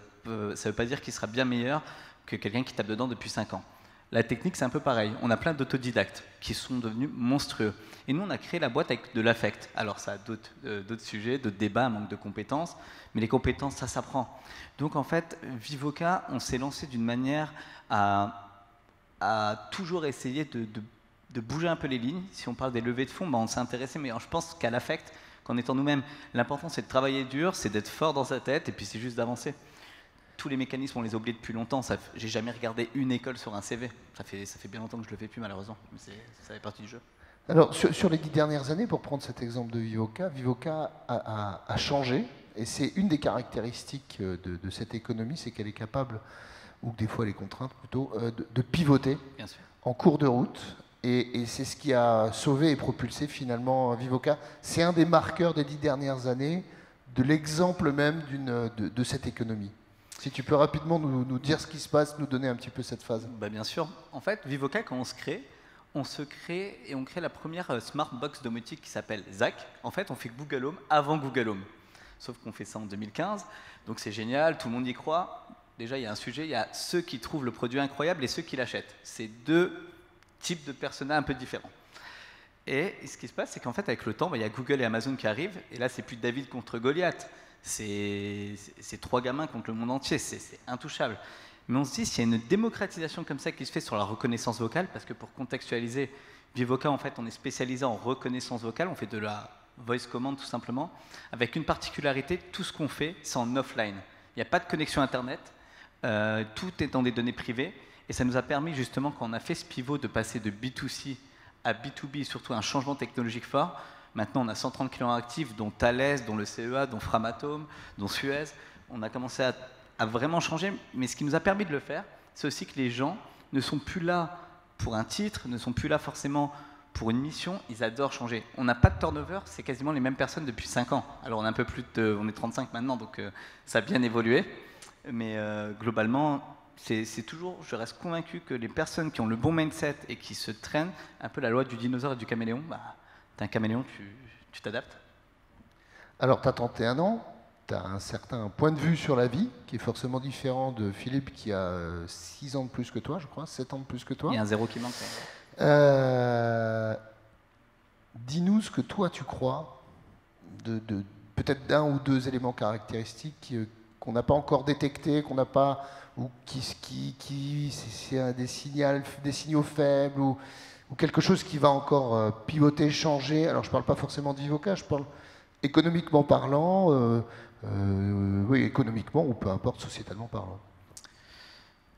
pas dire qu'il sera bien meilleur que quelqu'un qui tape dedans depuis 5 ans. La technique, c'est un peu pareil. On a plein d'autodidactes qui sont devenus monstrueux. Et nous, on a créé la boîte avec de l'affect. Alors, ça a d'autres sujets, d'autres débats, un manque de compétences. Mais les compétences, ça s'apprend. Donc, en fait, Vivoca, on s'est lancé d'une manière à toujours essayer de bouger un peu les lignes. Si on parle des levées de fonds, on s'est intéressé. Mais je pense qu'à l'affect, qu'en étant nous-mêmes, l'important, c'est de travailler dur, c'est d'être fort dans sa tête, et puis c'est juste d'avancer. Tous les mécanismes, on les a oubliés depuis longtemps. J'ai jamais regardé une école sur un CV. Ça fait bien longtemps que je le fais plus, malheureusement. Mais ça fait partie du jeu. Alors, sur les 10 dernières années, pour prendre cet exemple de Vivoca, Vivoca a changé. Et c'est une des caractéristiques de cette économie, c'est qu'elle est capable, ou des fois elle est contrainte plutôt, de pivoter Bien sûr. en cours de route. Et c'est ce qui a sauvé et propulsé finalement Vivoca. C'est un des marqueurs des 10 dernières années, de l'exemple même de cette économie. Si tu peux rapidement nous dire ce qui se passe, nous donner un petit peu cette phase. Bah, bien sûr. En fait, Vivoca, quand on se crée et on crée la première smart box domotique qui s'appelle ZAC. En fait, on fait Google Home avant Google Home. Sauf qu'on fait ça en 2015. Donc c'est génial, tout le monde y croit. Déjà, il y a un sujet, il y a ceux qui trouvent le produit incroyable et ceux qui l'achètent. C'est deux types de personnages un peu différents. Et ce qui se passe, c'est qu'en fait, avec le temps, il y a Google et Amazon qui arrivent. Et là, c'est plus David contre Goliath. C'est trois gamins contre le monde entier. C'est intouchable. Mais on se dit, s'il y a une démocratisation comme ça qui se fait sur la reconnaissance vocale, parce que pour contextualiser, Vivoca, en fait, on est spécialisé en reconnaissance vocale, on fait de la voice command tout simplement, avec une particularité, tout ce qu'on fait, c'est en offline. Il n'y a pas de connexion Internet, tout est dans des données privées, et ça nous a permis justement, quand on a fait ce pivot, de passer de B2C à B2B, surtout un changement technologique fort. Maintenant, on a 130 clients actifs, dont Thales, dont le CEA, dont Framatome, dont Suez. On a commencé à vraiment changer, mais ce qui nous a permis de le faire, c'est aussi que les gens ne sont plus là pour un titre, ne sont plus là forcément pour une mission, ils adorent changer. On n'a pas de turnover, c'est quasiment les mêmes personnes depuis 5 ans. Alors on a un peu plus on est 35 maintenant, donc ça a bien évolué, mais globalement, c'est toujours, je reste convaincu que les personnes qui ont le bon mindset et qui se traînent, un peu la loi du dinosaure et du caméléon, bah, t'es un caméléon, tu t'adaptes. Alors, tu as 31 ans, tu as un certain point de vue sur la vie qui est forcément différent de Philippe qui a 6 ans de plus que toi, je crois, 7 ans de plus que toi. Il y a un zéro qui manque. Dis-nous ce que toi tu crois de peut-être d'un ou deux éléments caractéristiques qu'on n'a pas encore détectés, qu'on n'a pas, ou qui c'est des signaux faibles ou quelque chose qui va encore pivoter, changer. Alors je ne parle pas forcément de Vivoca, je parle économiquement parlant, oui, économiquement ou peu importe, sociétalement parlant.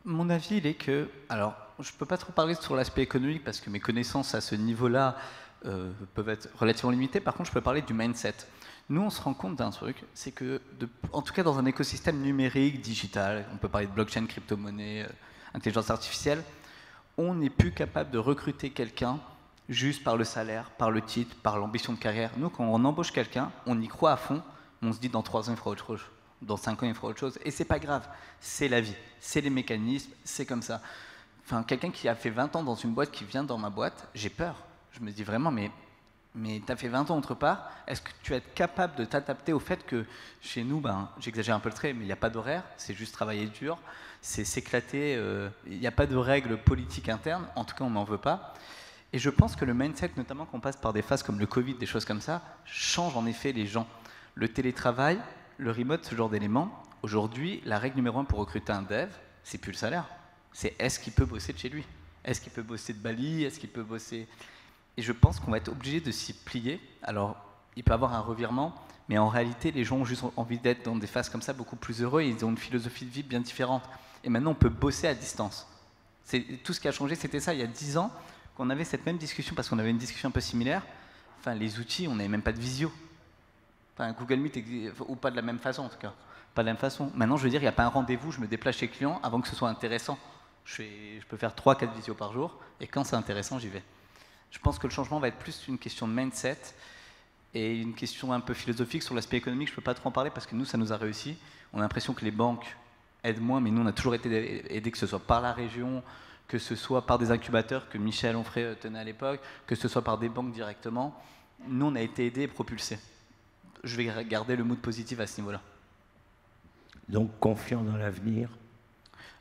Mon avis, il est que, alors, je ne peux pas trop parler sur l'aspect économique parce que mes connaissances à ce niveau-là peuvent être relativement limitées. Par contre, je peux parler du mindset. Nous, on se rend compte d'un truc, c'est que, en tout cas dans un écosystème numérique, digital, on peut parler de blockchain, crypto-monnaie, intelligence artificielle, on n'est plus capable de recruter quelqu'un juste par le salaire, par le titre, par l'ambition de carrière. Nous, quand on embauche quelqu'un, on y croit à fond, on se dit dans 3 ans, il fera autre chose. Dans 5 ans, il fera autre chose. Et c'est pas grave, c'est la vie, c'est les mécanismes, c'est comme ça. Enfin, quelqu'un qui a fait 20 ans dans une boîte qui vient dans ma boîte, j'ai peur. Je me dis vraiment, mais tu as fait 20 ans autre part, est-ce que tu vas être capable de t'adapter au fait que chez nous, ben, j'exagère un peu le trait, mais il n'y a pas d'horaire, c'est juste travailler dur, c'est s'éclater, il n'y a pas de règles politiques internes, en tout cas on n'en veut pas. Et je pense que le mindset, notamment qu'on passe par des phases comme le Covid, des choses comme ça, change en effet les gens. Le télétravail, le remote, ce genre d'éléments, aujourd'hui, la règle numéro 1 pour recruter un dev, c'est plus le salaire. C'est est-ce qu'il peut bosser de chez lui? Est-ce qu'il peut bosser de Bali? Est-ce qu'il peut bosser... Et je pense qu'on va être obligé de s'y plier. Alors, il peut y avoir un revirement, mais en réalité, les gens ont juste envie d'être dans des phases comme ça beaucoup plus heureux et ils ont une philosophie de vie bien différente. Et maintenant, on peut bosser à distance. Tout ce qui a changé, c'était ça. Il y a 10 ans, qu'on avait cette même discussion, parce qu'on avait une discussion un peu similaire, enfin, les outils, on n'avait même pas de visio. Enfin, Google Meet, ou pas de la même façon en tout cas. Pas de la même façon. Maintenant, je veux dire, il n'y a pas un rendez-vous, je me déplace chez le client avant que ce soit intéressant. Je peux faire 3-4 visios par jour, et quand c'est intéressant, j'y vais. Je pense que le changement va être plus une question de mindset et une question un peu philosophique sur l'aspect économique. Je ne peux pas trop en parler parce que nous, ça nous a réussi. On a l'impression que les banques aident moins, mais nous, on a toujours été aidés, que ce soit par la région, que ce soit par des incubateurs que Michel Onfray tenait à l'époque, que ce soit par des banques directement. Nous, on a été aidés et propulsés. Je vais garder le mood positif à ce niveau-là. Donc confiant dans l'avenir.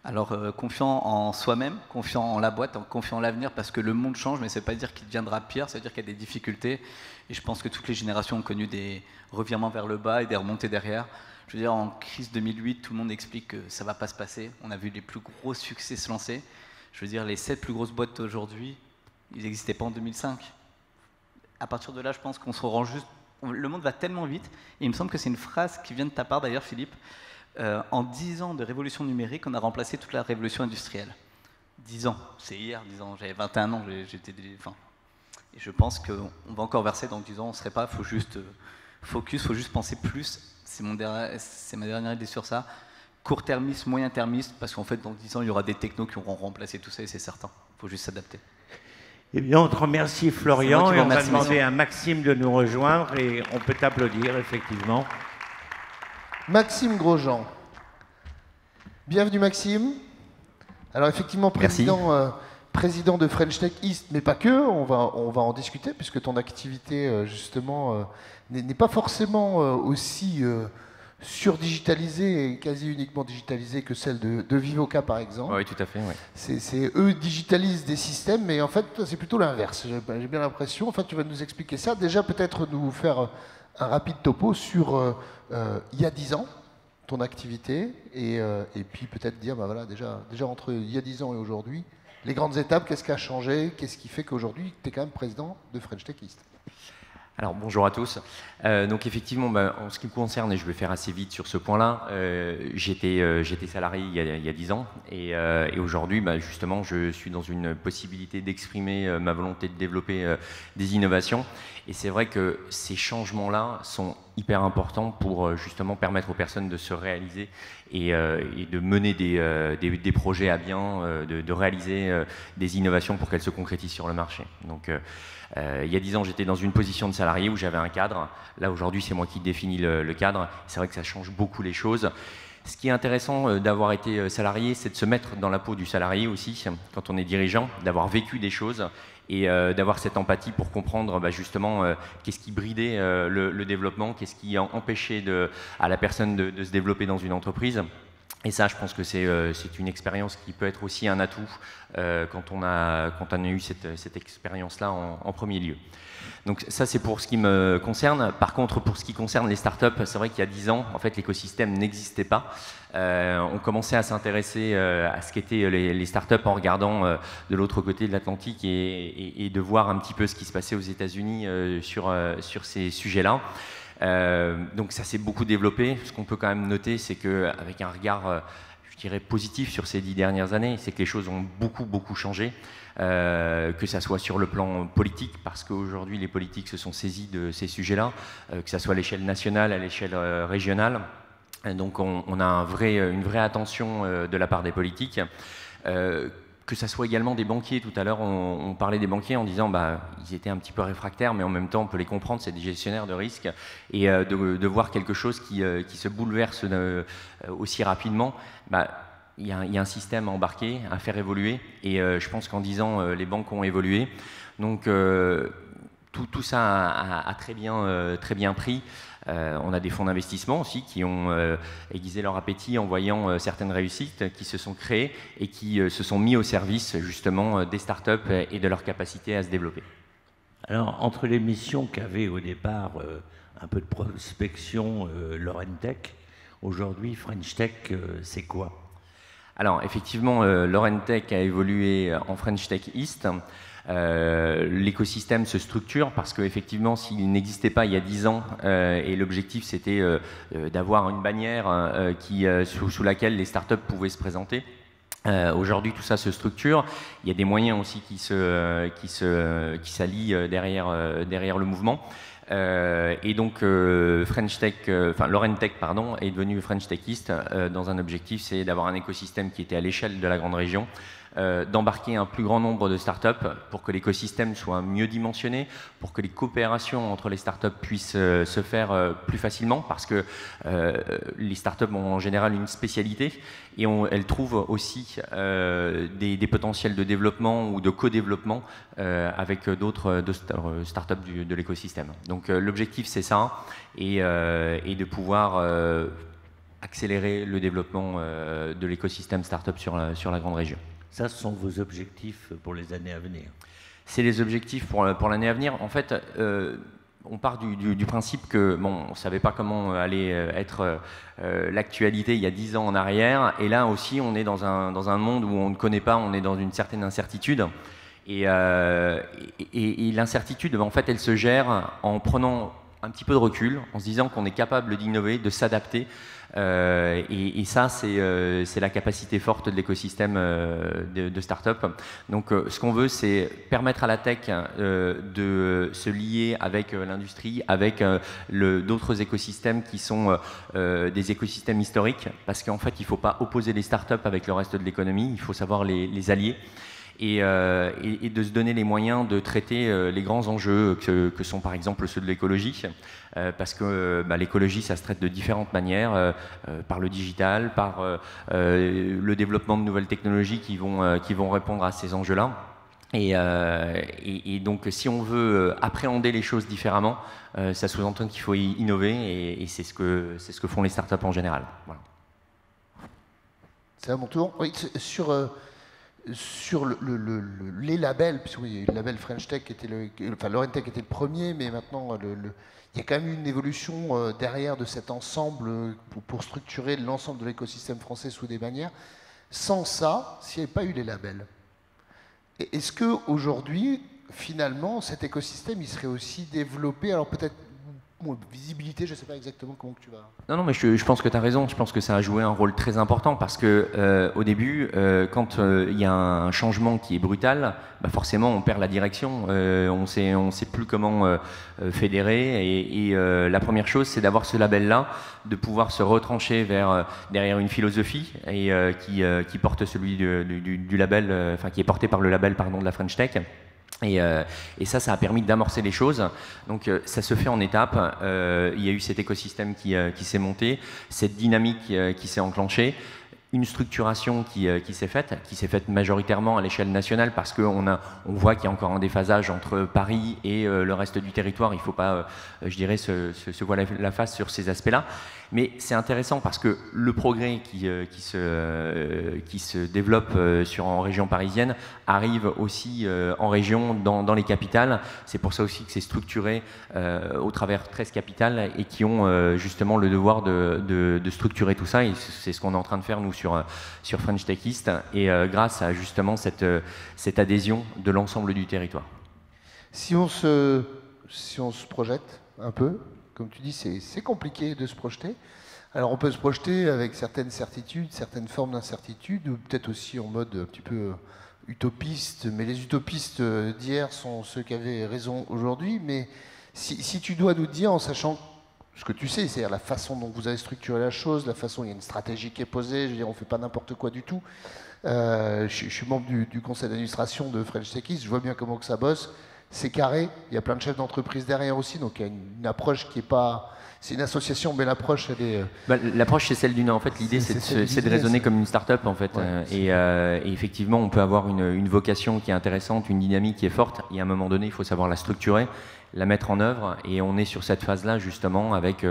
Alors confiant en soi-même, confiant en la boîte, confiant en l'avenir, parce que le monde change, mais ça ne veut pas dire qu'il deviendra pire, ça veut dire qu'il y a des difficultés. Et je pense que toutes les générations ont connu des revirements vers le bas et des remontées derrière. Je veux dire, en crise 2008, tout le monde explique que ça ne va pas se passer. On a vu les plus gros succès se lancer. Je veux dire, les 7 plus grosses boîtes aujourd'hui, ils n'existaient pas en 2005. À partir de là, je pense qu'on se rend juste... Le monde va tellement vite, et il me semble que c'est une phrase qui vient de ta part d'ailleurs, Philippe. En 10 ans de révolution numérique, on a remplacé toute la révolution industrielle. 10 ans, c'est hier, 10 ans, j'avais 21 ans, j'étais... Enfin, et je pense qu'on va encore verser dans 10 ans, on ne serait pas, il faut juste focus, il faut juste penser plus. C'est ma dernière idée sur ça. Court-termiste, moyen-termiste, parce qu'en fait, dans 10 ans, il y aura des technos qui auront remplacé tout ça, et c'est certain. Il faut juste s'adapter. Eh bien, on te remercie, Florian, et on va demander monsieur. à Maxime de nous rejoindre, et on peut t'applaudir, effectivement. Maxime Grosjean. Bienvenue, Maxime. Alors, effectivement, président de French Tech East, mais pas que, on va en discuter, puisque ton activité, justement, n'est pas forcément aussi surdigitalisée et quasi uniquement digitalisée que celle de Vivoca, par exemple. Oui, tout à fait. Ouais. Eux digitalisent des systèmes, mais en fait, c'est plutôt l'inverse. J'ai bien l'impression. Enfin, tu vas nous expliquer ça. Déjà, peut-être nous faire un rapide topo sur il y a 10 ans, ton activité, et puis peut-être dire, bah voilà, déjà entre il y a 10 ans et aujourd'hui, les grandes étapes, qu'est-ce qui a changé, qu'est-ce qui fait qu'aujourd'hui, tu es quand même président de French Tech East. Alors bonjour à tous. Donc effectivement, en ce qui me concerne, et je vais faire assez vite sur ce point-là, j'étais salarié il y a 10 ans et aujourd'hui, justement, je suis dans une possibilité d'exprimer ma volonté de développer des innovations. Et c'est vrai que ces changements-là sont hyper importants pour justement permettre aux personnes de se réaliser et de mener des projets à bien, de réaliser des innovations pour qu'elles se concrétisent sur le marché. Donc il y a 10 ans, j'étais dans une position de salarié où j'avais un cadre. Là, aujourd'hui, c'est moi qui définis le cadre. C'est vrai que ça change beaucoup les choses. Ce qui est intéressant d'avoir été salarié, c'est de se mettre dans la peau du salarié aussi, quand on est dirigeant, d'avoir vécu des choses et d'avoir cette empathie pour comprendre justement qu'est-ce qui bridait le développement, qu'est-ce qui empêchait à la personne de se développer dans une entreprise. Et ça, je pense que c'est une expérience qui peut être aussi un atout quand on a eu cette expérience-là en premier lieu. Donc ça, c'est pour ce qui me concerne. Par contre, pour ce qui concerne les startups, c'est vrai qu'il y a 10 ans, en fait, l'écosystème n'existait pas. On commençait à s'intéresser à ce qu'étaient les startups en regardant de l'autre côté de l'Atlantique et de voir un petit peu ce qui se passait aux États-Unis sur ces sujets-là. Donc ça s'est beaucoup développé. Ce qu'on peut quand même noter, c'est qu'avec un regard, je dirais, positif sur ces 10 dernières années, c'est que les choses ont beaucoup changé. Que ça soit sur le plan politique, parce qu'aujourd'hui les politiques se sont saisis de ces sujets-là, que ça soit à l'échelle nationale, à l'échelle régionale. Donc on a une vraie attention de la part des politiques. Que ça soit également des banquiers. Tout à l'heure, on parlait des banquiers en disant ils étaient un petit peu réfractaires, mais en même temps, on peut les comprendre, c'est des gestionnaires de risque. Et de voir quelque chose qui se bouleverse aussi rapidement, il y a un système à embarquer, à faire évoluer. Et je pense qu'en 10 ans, les banques ont évolué. Donc, tout ça a très bien pris. On a des fonds d'investissement aussi qui ont aiguisé leur appétit en voyant certaines réussites qui se sont créées et qui se sont mis au service justement des startups et de leur capacité à se développer. Alors, entre les missions qu'avait au départ un peu de prospection Laurentech, aujourd'hui French Tech, c'est quoi? Alors effectivement, Laurentech a évolué en French Tech East. L'écosystème se structure parce qu'effectivement, s'il n'existait pas il y a 10 ans, et l'objectif c'était d'avoir une bannière sous laquelle les startups pouvaient se présenter. Aujourd'hui, tout ça se structure. Il y a des moyens aussi qui s'allient derrière le mouvement. Et donc Laurentech est devenu French Tech East dans un objectif, c'est d'avoir un écosystème qui était à l'échelle de la grande région, d'embarquer un plus grand nombre de startups pour que l'écosystème soit mieux dimensionné, pour que les coopérations entre les startups puissent se faire plus facilement, parce que les startups ont en général une spécialité et elles trouvent aussi des potentiels de développement ou de co-développement avec d'autres startups de l'écosystème. Donc l'objectif c'est ça, et de pouvoir accélérer le développement de l'écosystème startup sur la grande région. Ça, ce sont vos objectifs pour les années à venir? C'est les objectifs pour l'année à venir. En fait, on part du principe que on ne savait pas comment allait être l'actualité il y a 10 ans en arrière. Et là aussi, on est dans un monde où on ne connaît pas, on est dans une certaine incertitude. Et l'incertitude, en fait, elle se gère en prenant un petit peu de recul, en se disant qu'on est capable d'innover, de s'adapter. Et ça, c'est la capacité forte de l'écosystème de start-up. Donc, ce qu'on veut, c'est permettre à la tech de se lier avec l'industrie, avec d'autres écosystèmes qui sont des écosystèmes historiques, parce qu'en fait, il ne faut pas opposer les start-up avec le reste de l'économie, il faut savoir les allier. Et de se donner les moyens de traiter les grands enjeux que sont par exemple ceux de l'écologie, parce que l'écologie, ça se traite de différentes manières, par le digital, par le développement de nouvelles technologies qui vont répondre à ces enjeux-là. Et donc, si on veut appréhender les choses différemment, ça sous-entend qu'il faut innover, et c'est ce que font les startups en général. Voilà. C'est à mon tour. Oui, sur les labels, puisque oui, le label French Tech était Lorraine Tech était le premier, mais maintenant il y a quand même une évolution derrière de cet ensemble pour structurer l'ensemble de l'écosystème français sous des bannières. Sans ça, s'il n'y avait pas eu les labels, est-ce qu'aujourd'hui, finalement, cet écosystème il serait aussi développé, alors peut-être visibilité, je ne sais pas exactement comment que tu vas... Non, mais je pense que tu as raison. Je pense que ça a joué un rôle très important parce que au début, quand il y a un changement qui est brutal, forcément on perd la direction. On sait plus comment fédérer. Et la première chose, c'est d'avoir ce label-là, de pouvoir se retrancher derrière une philosophie et qui porte celui du label, enfin qui est porté par le label de la French Tech. Et ça a permis d'amorcer les choses. Donc ça se fait en étapes. Il y a eu cet écosystème qui s'est monté, cette dynamique qui s'est enclenchée, une structuration qui s'est faite majoritairement à l'échelle nationale parce qu'on voit qu'il y a encore un déphasage entre Paris et le reste du territoire. Il ne faut pas, je dirais, se voiler la face sur ces aspects-là. Mais c'est intéressant parce que le progrès qui se développe en région parisienne arrive aussi en région, dans les capitales. C'est pour ça aussi que c'est structuré au travers 13 capitales et qui ont justement le devoir de structurer tout ça. Et c'est ce qu'on est en train de faire, nous, sur French Tech East, et grâce à justement cette adhésion de l'ensemble du territoire. Si on se projette un peu, comme tu dis, c'est compliqué de se projeter. Alors on peut se projeter avec certaines certitudes, certaines formes d'incertitude, ou peut-être aussi en mode un petit peu utopiste, mais les utopistes d'hier sont ceux qui avaient raison aujourd'hui. Mais si tu dois nous dire, en sachant ce que tu sais, c'est-à-dire la façon dont vous avez structuré la chose, la façon dont il y a une stratégie qui est posée, je veux dire, on ne fait pas n'importe quoi du tout. Je suis membre du conseil d'administration de French Tech East, je vois bien comment que ça bosse. C'est carré, il y a plein de chefs d'entreprise derrière aussi, donc il y a une approche qui n'est pas... C'est une association, mais l'approche, elle est... l'approche, c'est celle d'une... En fait, l'idée, c'est de raisonner comme une start-up, en fait. Ouais, et effectivement, on peut avoir une vocation qui est intéressante, une dynamique qui est forte, et à un moment donné, il faut savoir la structurer, la mettre en œuvre, et on est sur cette phase-là, justement, avec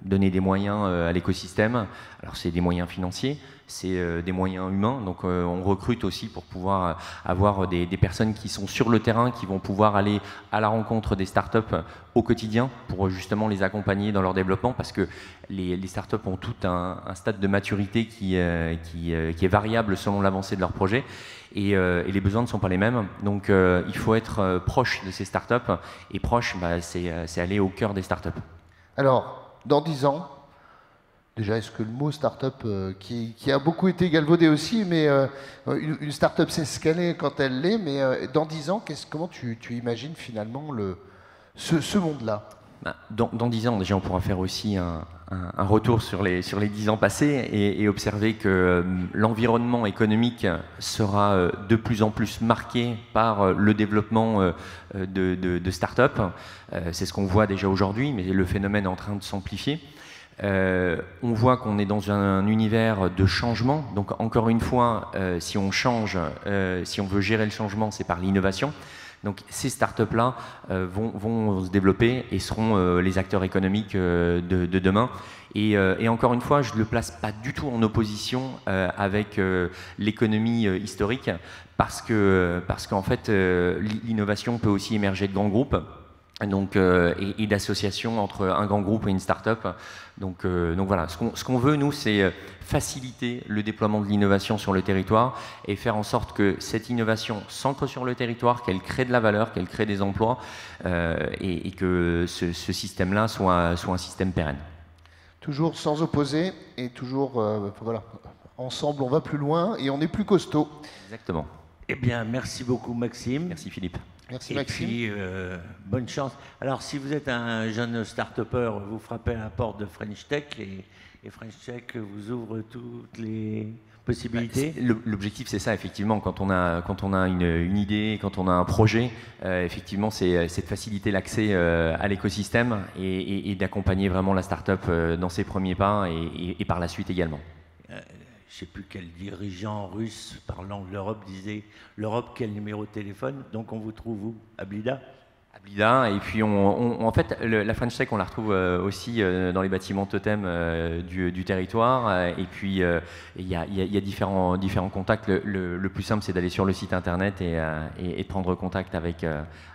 donner des moyens à l'écosystème. Alors, c'est des moyens financiers, c'est des moyens humains, donc on recrute aussi pour pouvoir avoir des personnes qui sont sur le terrain, qui vont pouvoir aller à la rencontre des startups au quotidien pour justement les accompagner dans leur développement, parce que les startups ont tout un stade de maturité qui est variable selon l'avancée de leur projet, et les besoins ne sont pas les mêmes, donc il faut être proche de ces startups, et proche, c'est aller au cœur des startups. Alors, dans 10 ans, déjà, est-ce que le mot start-up, qui a beaucoup été galvaudé aussi, mais une start-up sait ce qu'elle est quand elle l'est, mais dans 10 ans, comment tu imagines finalement ce monde-là? Dans 10 ans, déjà, on pourra faire aussi un retour sur les 10 ans passés et observer que l'environnement économique sera de plus en plus marqué par le développement de start-up. C'est ce qu'on voit déjà aujourd'hui, mais le phénomène est en train de s'amplifier. On voit qu'on est dans un univers de changement, donc encore une fois, si on change, si on veut gérer le changement, c'est par l'innovation. Donc ces startups-là vont se développer et seront les acteurs économiques de demain. Et encore une fois, je ne le place pas du tout en opposition avec l'économie historique, parce qu'en fait, l'innovation peut aussi émerger de grands groupes. donc, et d'association entre un grand groupe et une start-up. Donc voilà, ce qu'on veut, nous, c'est faciliter le déploiement de l'innovation sur le territoire et faire en sorte que cette innovation s'ancre sur le territoire, qu'elle crée de la valeur, qu'elle crée des emplois et que ce système-là soit un système pérenne. Toujours sans opposer et toujours, voilà, ensemble on va plus loin et on est plus costaud. Exactement. Eh bien, merci beaucoup Maxime. Merci Philippe. Merci Et Maxime. puis, bonne chance. Alors, si vous êtes un jeune start-upper, vous frappez à la porte de French Tech et French Tech vous ouvre toutes les possibilités. L'objectif, c'est ça, effectivement. Quand on a une idée, quand on a un projet, effectivement, c'est de faciliter l'accès à l'écosystème et d'accompagner vraiment la start-up dans ses premiers pas et par la suite également. Je ne sais plus quel dirigeant russe parlant de l'Europe disait « L'Europe, quel numéro de téléphone ?» Donc on vous trouve où? À Blida? À Blida, et puis en fait, la French Tech, on la retrouve aussi dans les bâtiments totems du territoire. Et puis, il y a différents contacts. Le plus simple, c'est d'aller sur le site internet et de prendre contact avec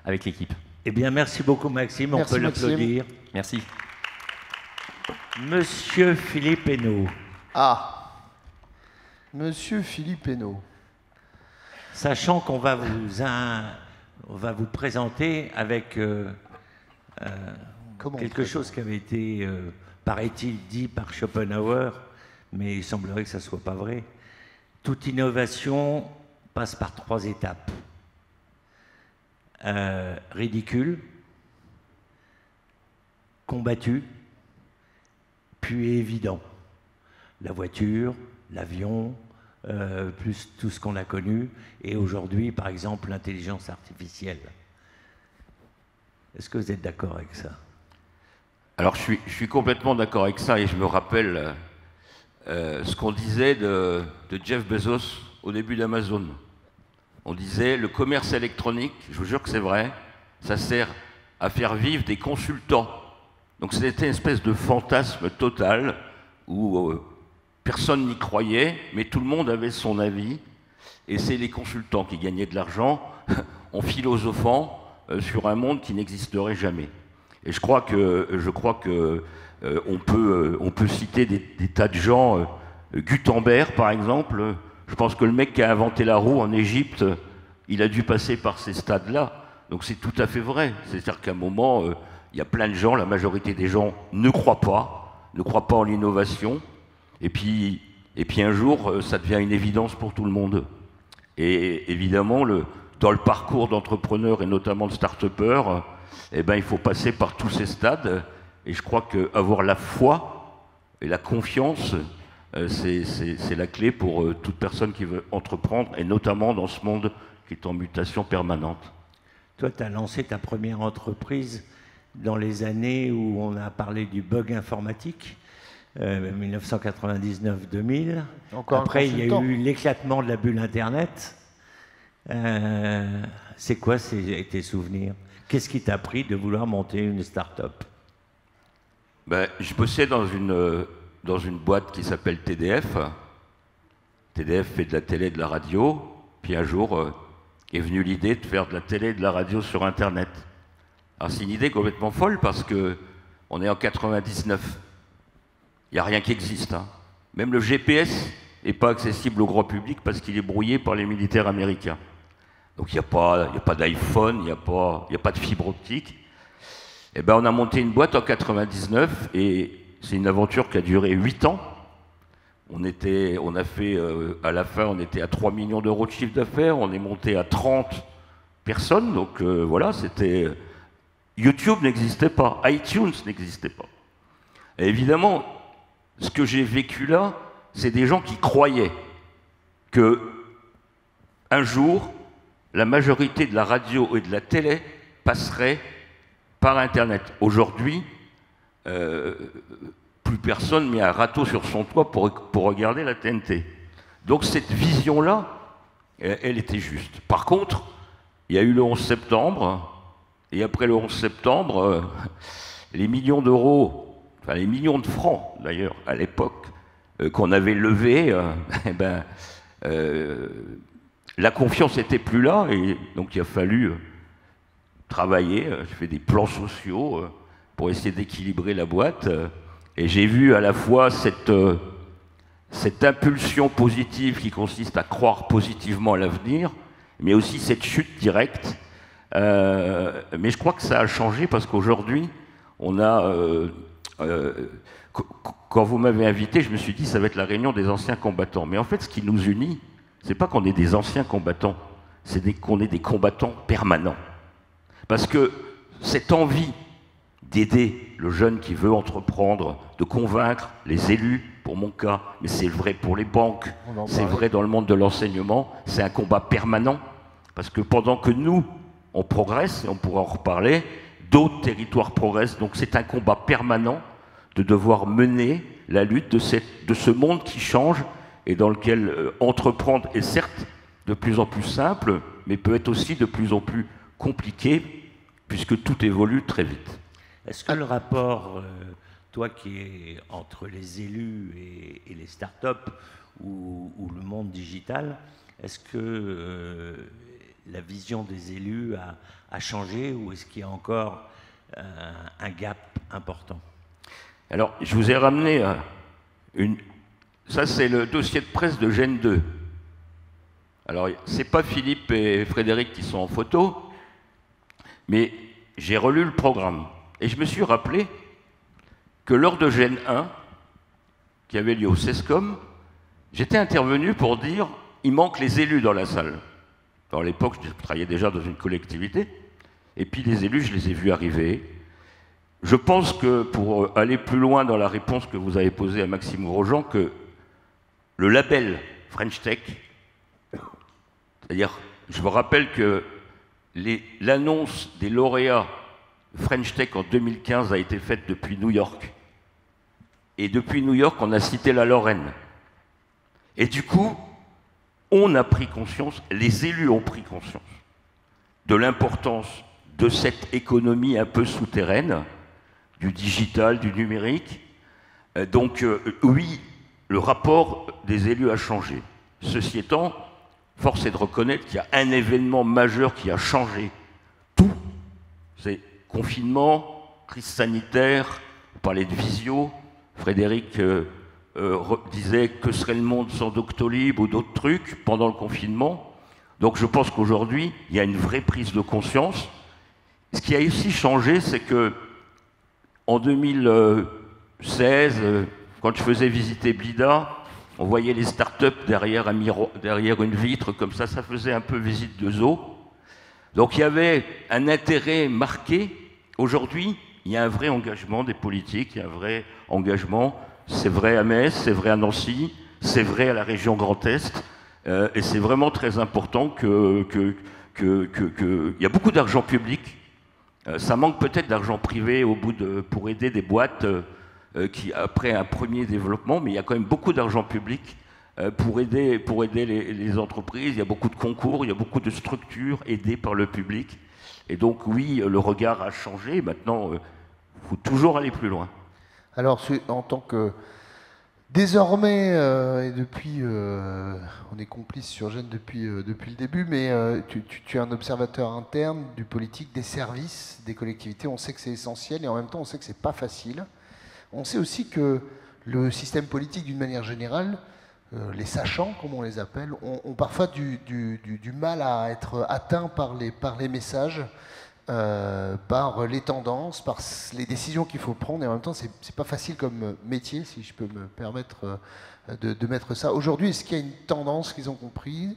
l'équipe. Eh bien, merci beaucoup Maxime, Merci, on peut l'applaudir. Merci. Monsieur Philippe Hainaut. Ah, Monsieur Philippe Hainaut. Sachant qu'on va vous présenter avec quelque chose qui avait été, paraît-il, dit par Schopenhauer, mais il semblerait que ça ne soit pas vrai. Toute innovation passe par 3 étapes. Ridicule, combattu, puis évident. La voiture, l'avion, plus tout ce qu'on a connu, et aujourd'hui, par exemple, l'intelligence artificielle. Est-ce que vous êtes d'accord avec ça? Alors, je suis complètement d'accord avec ça, et je me rappelle ce qu'on disait de Jeff Bezos au début d'Amazon. On disait, le commerce électronique, je vous jure que c'est vrai, ça sert à faire vivre des consultants. Donc c'était une espèce de fantasme total où personne n'y croyait, mais tout le monde avait son avis. Et c'est les consultants qui gagnaient de l'argent en philosophant sur un monde qui n'existerait jamais. Et je crois que on peut citer des tas de gens. Gutenberg, par exemple. Je pense que le mec qui a inventé la roue en Égypte, il a dû passer par ces stades-là. Donc c'est tout à fait vrai. C'est-à-dire qu'à un moment, il y a plein de gens, la majorité des gens ne croient pas en l'innovation. Et puis un jour, ça devient une évidence pour tout le monde. Et évidemment, dans le parcours d'entrepreneurs et notamment de start-upers, il faut passer par tous ces stades. Et je crois qu'avoir la foi et la confiance, c'est la clé pour toute personne qui veut entreprendre, et notamment dans ce monde qui est en mutation permanente. Toi, tu as lancé ta première entreprise dans les années où on a parlé du bug informatique, 1999-2000. Après, il y a eu l'éclatement de la bulle Internet. C'est quoi tes souvenirs? Qu'est-ce qui t'a pris de vouloir monter une start-up? Je bossais dans une boîte qui s'appelle TDF. TDF fait de la télé et de la radio. Puis un jour, est venue l'idée de faire de la télé et de la radio sur Internet. Alors c'est une idée complètement folle parce qu'on est en 99. Il n'y a rien qui existe. Hein. Même le GPS n'est pas accessible au grand public parce qu'il est brouillé par les militaires américains. Donc il n'y a pas d'iPhone, il n'y a pas de fibre optique. On a monté une boîte en 99 et c'est une aventure qui a duré 8 ans. À la fin, on était à 3 millions d'euros de chiffre d'affaires, on est monté à 30 personnes, donc voilà, c'était... YouTube n'existait pas, iTunes n'existait pas. Et évidemment, ce que j'ai vécu là, c'est des gens qui croyaient que un jour, la majorité de la radio et de la télé passerait par Internet. Aujourd'hui, plus personne met un râteau sur son toit pour regarder la TNT. Donc cette vision-là, elle était juste. Par contre, il y a eu le 11 septembre, et après le 11 septembre, les millions d'euros, enfin les millions de francs d'ailleurs, à l'époque, qu'on avait levés, la confiance n'était plus là, et donc il a fallu travaillé, je fais des plans sociaux pour essayer d'équilibrer la boîte. Et j'ai vu à la fois cette impulsion positive qui consiste à croire positivement à l'avenir, mais aussi cette chute directe. Mais je crois que ça a changé parce qu'aujourd'hui, on a... quand vous m'avez invité, je me suis dit ça va être la réunion des anciens combattants. Mais en fait, ce qui nous unit, c'est pas qu'on est des anciens combattants, c'est qu'on est des combattants permanents. Parce que cette envie d'aider le jeune qui veut entreprendre, de convaincre les élus, pour mon cas, mais c'est vrai pour les banques, c'est vrai dans le monde de l'enseignement, c'est un combat permanent. Parce que pendant que nous, on progresse, et on pourra en reparler, d'autres territoires progressent. Donc c'est un combat permanent de devoir mener la lutte de ce monde qui change et dans lequel entreprendre est certes de plus en plus simple, mais peut être aussi de plus en plus compliqué, puisque tout évolue très vite. Est-ce que le rapport, toi qui es entre les élus et les startups ou le monde digital, est-ce que la vision des élus a changé ou est-ce qu'il y a encore un gap important? Alors, je vous ai ramené ça, c'est le dossier de presse de Gen 2. Alors, c'est pas Philippe et Frédéric qui sont en photo, mais j'ai relu le programme. Et je me suis rappelé que lors de Gen 1, qui avait lieu au CESCOM, j'étais intervenu pour dire il manque les élus dans la salle. Alors, à l'époque, je travaillais déjà dans une collectivité, et puis les élus, je les ai vus arriver. Je pense que, pour aller plus loin dans la réponse que vous avez posée à Maxime Grosjean, que le label French Tech, c'est-à-dire, je vous rappelle que l'annonce des lauréats French Tech en 2015 a été faite depuis New York. Et depuis New York, on a cité la Lorraine. Et du coup, on a pris conscience, les élus ont pris conscience de l'importance de cette économie un peu souterraine, du digital, du numérique. Donc oui, le rapport des élus a changé. Ceci étant, force est de reconnaître qu'il y a un événement majeur qui a changé tout. C'est confinement, crise sanitaire, on parlait de visio, Frédéric disait que serait le monde sans Doctolib ou d'autres trucs pendant le confinement. Donc je pense qu'aujourd'hui, il y a une vraie prise de conscience. Ce qui a aussi changé, c'est que en 2016, quand je faisais visiter Blida, on voyait les startups derrière une vitre, comme ça faisait un peu visite de zoo. Donc il y avait un intérêt marqué. Aujourd'hui, il y a un vrai engagement des politiques, il y a un vrai engagement. C'est vrai à Metz, c'est vrai à Nancy, c'est vrai à la région Grand Est. Et c'est vraiment très important qu'il y a beaucoup d'argent public. Ça manque peut-être d'argent privé pour aider des boîtes qui, après un premier développement, mais il y a quand même beaucoup d'argent public pour aider les entreprises. Il y a beaucoup de concours, il y a beaucoup de structures aidées par le public. Et donc oui, le regard a changé. Maintenant, il faut toujours aller plus loin. Alors, en tant que... Désormais, et depuis, on est complice sur Gen depuis le début, mais tu es un observateur interne du politique, des services, des collectivités. On sait que c'est essentiel et en même temps, on sait que c'est pas facile. On sait aussi que le système politique, d'une manière générale, les sachants, comme on les appelle, ont parfois du mal à être atteints par les messages, par les tendances, par les décisions qu'il faut prendre, et en même temps, c'est pas facile comme métier, si je peux me permettre de mettre ça. Aujourd'hui, est-ce qu'il y a une tendance qu'ils ont compris,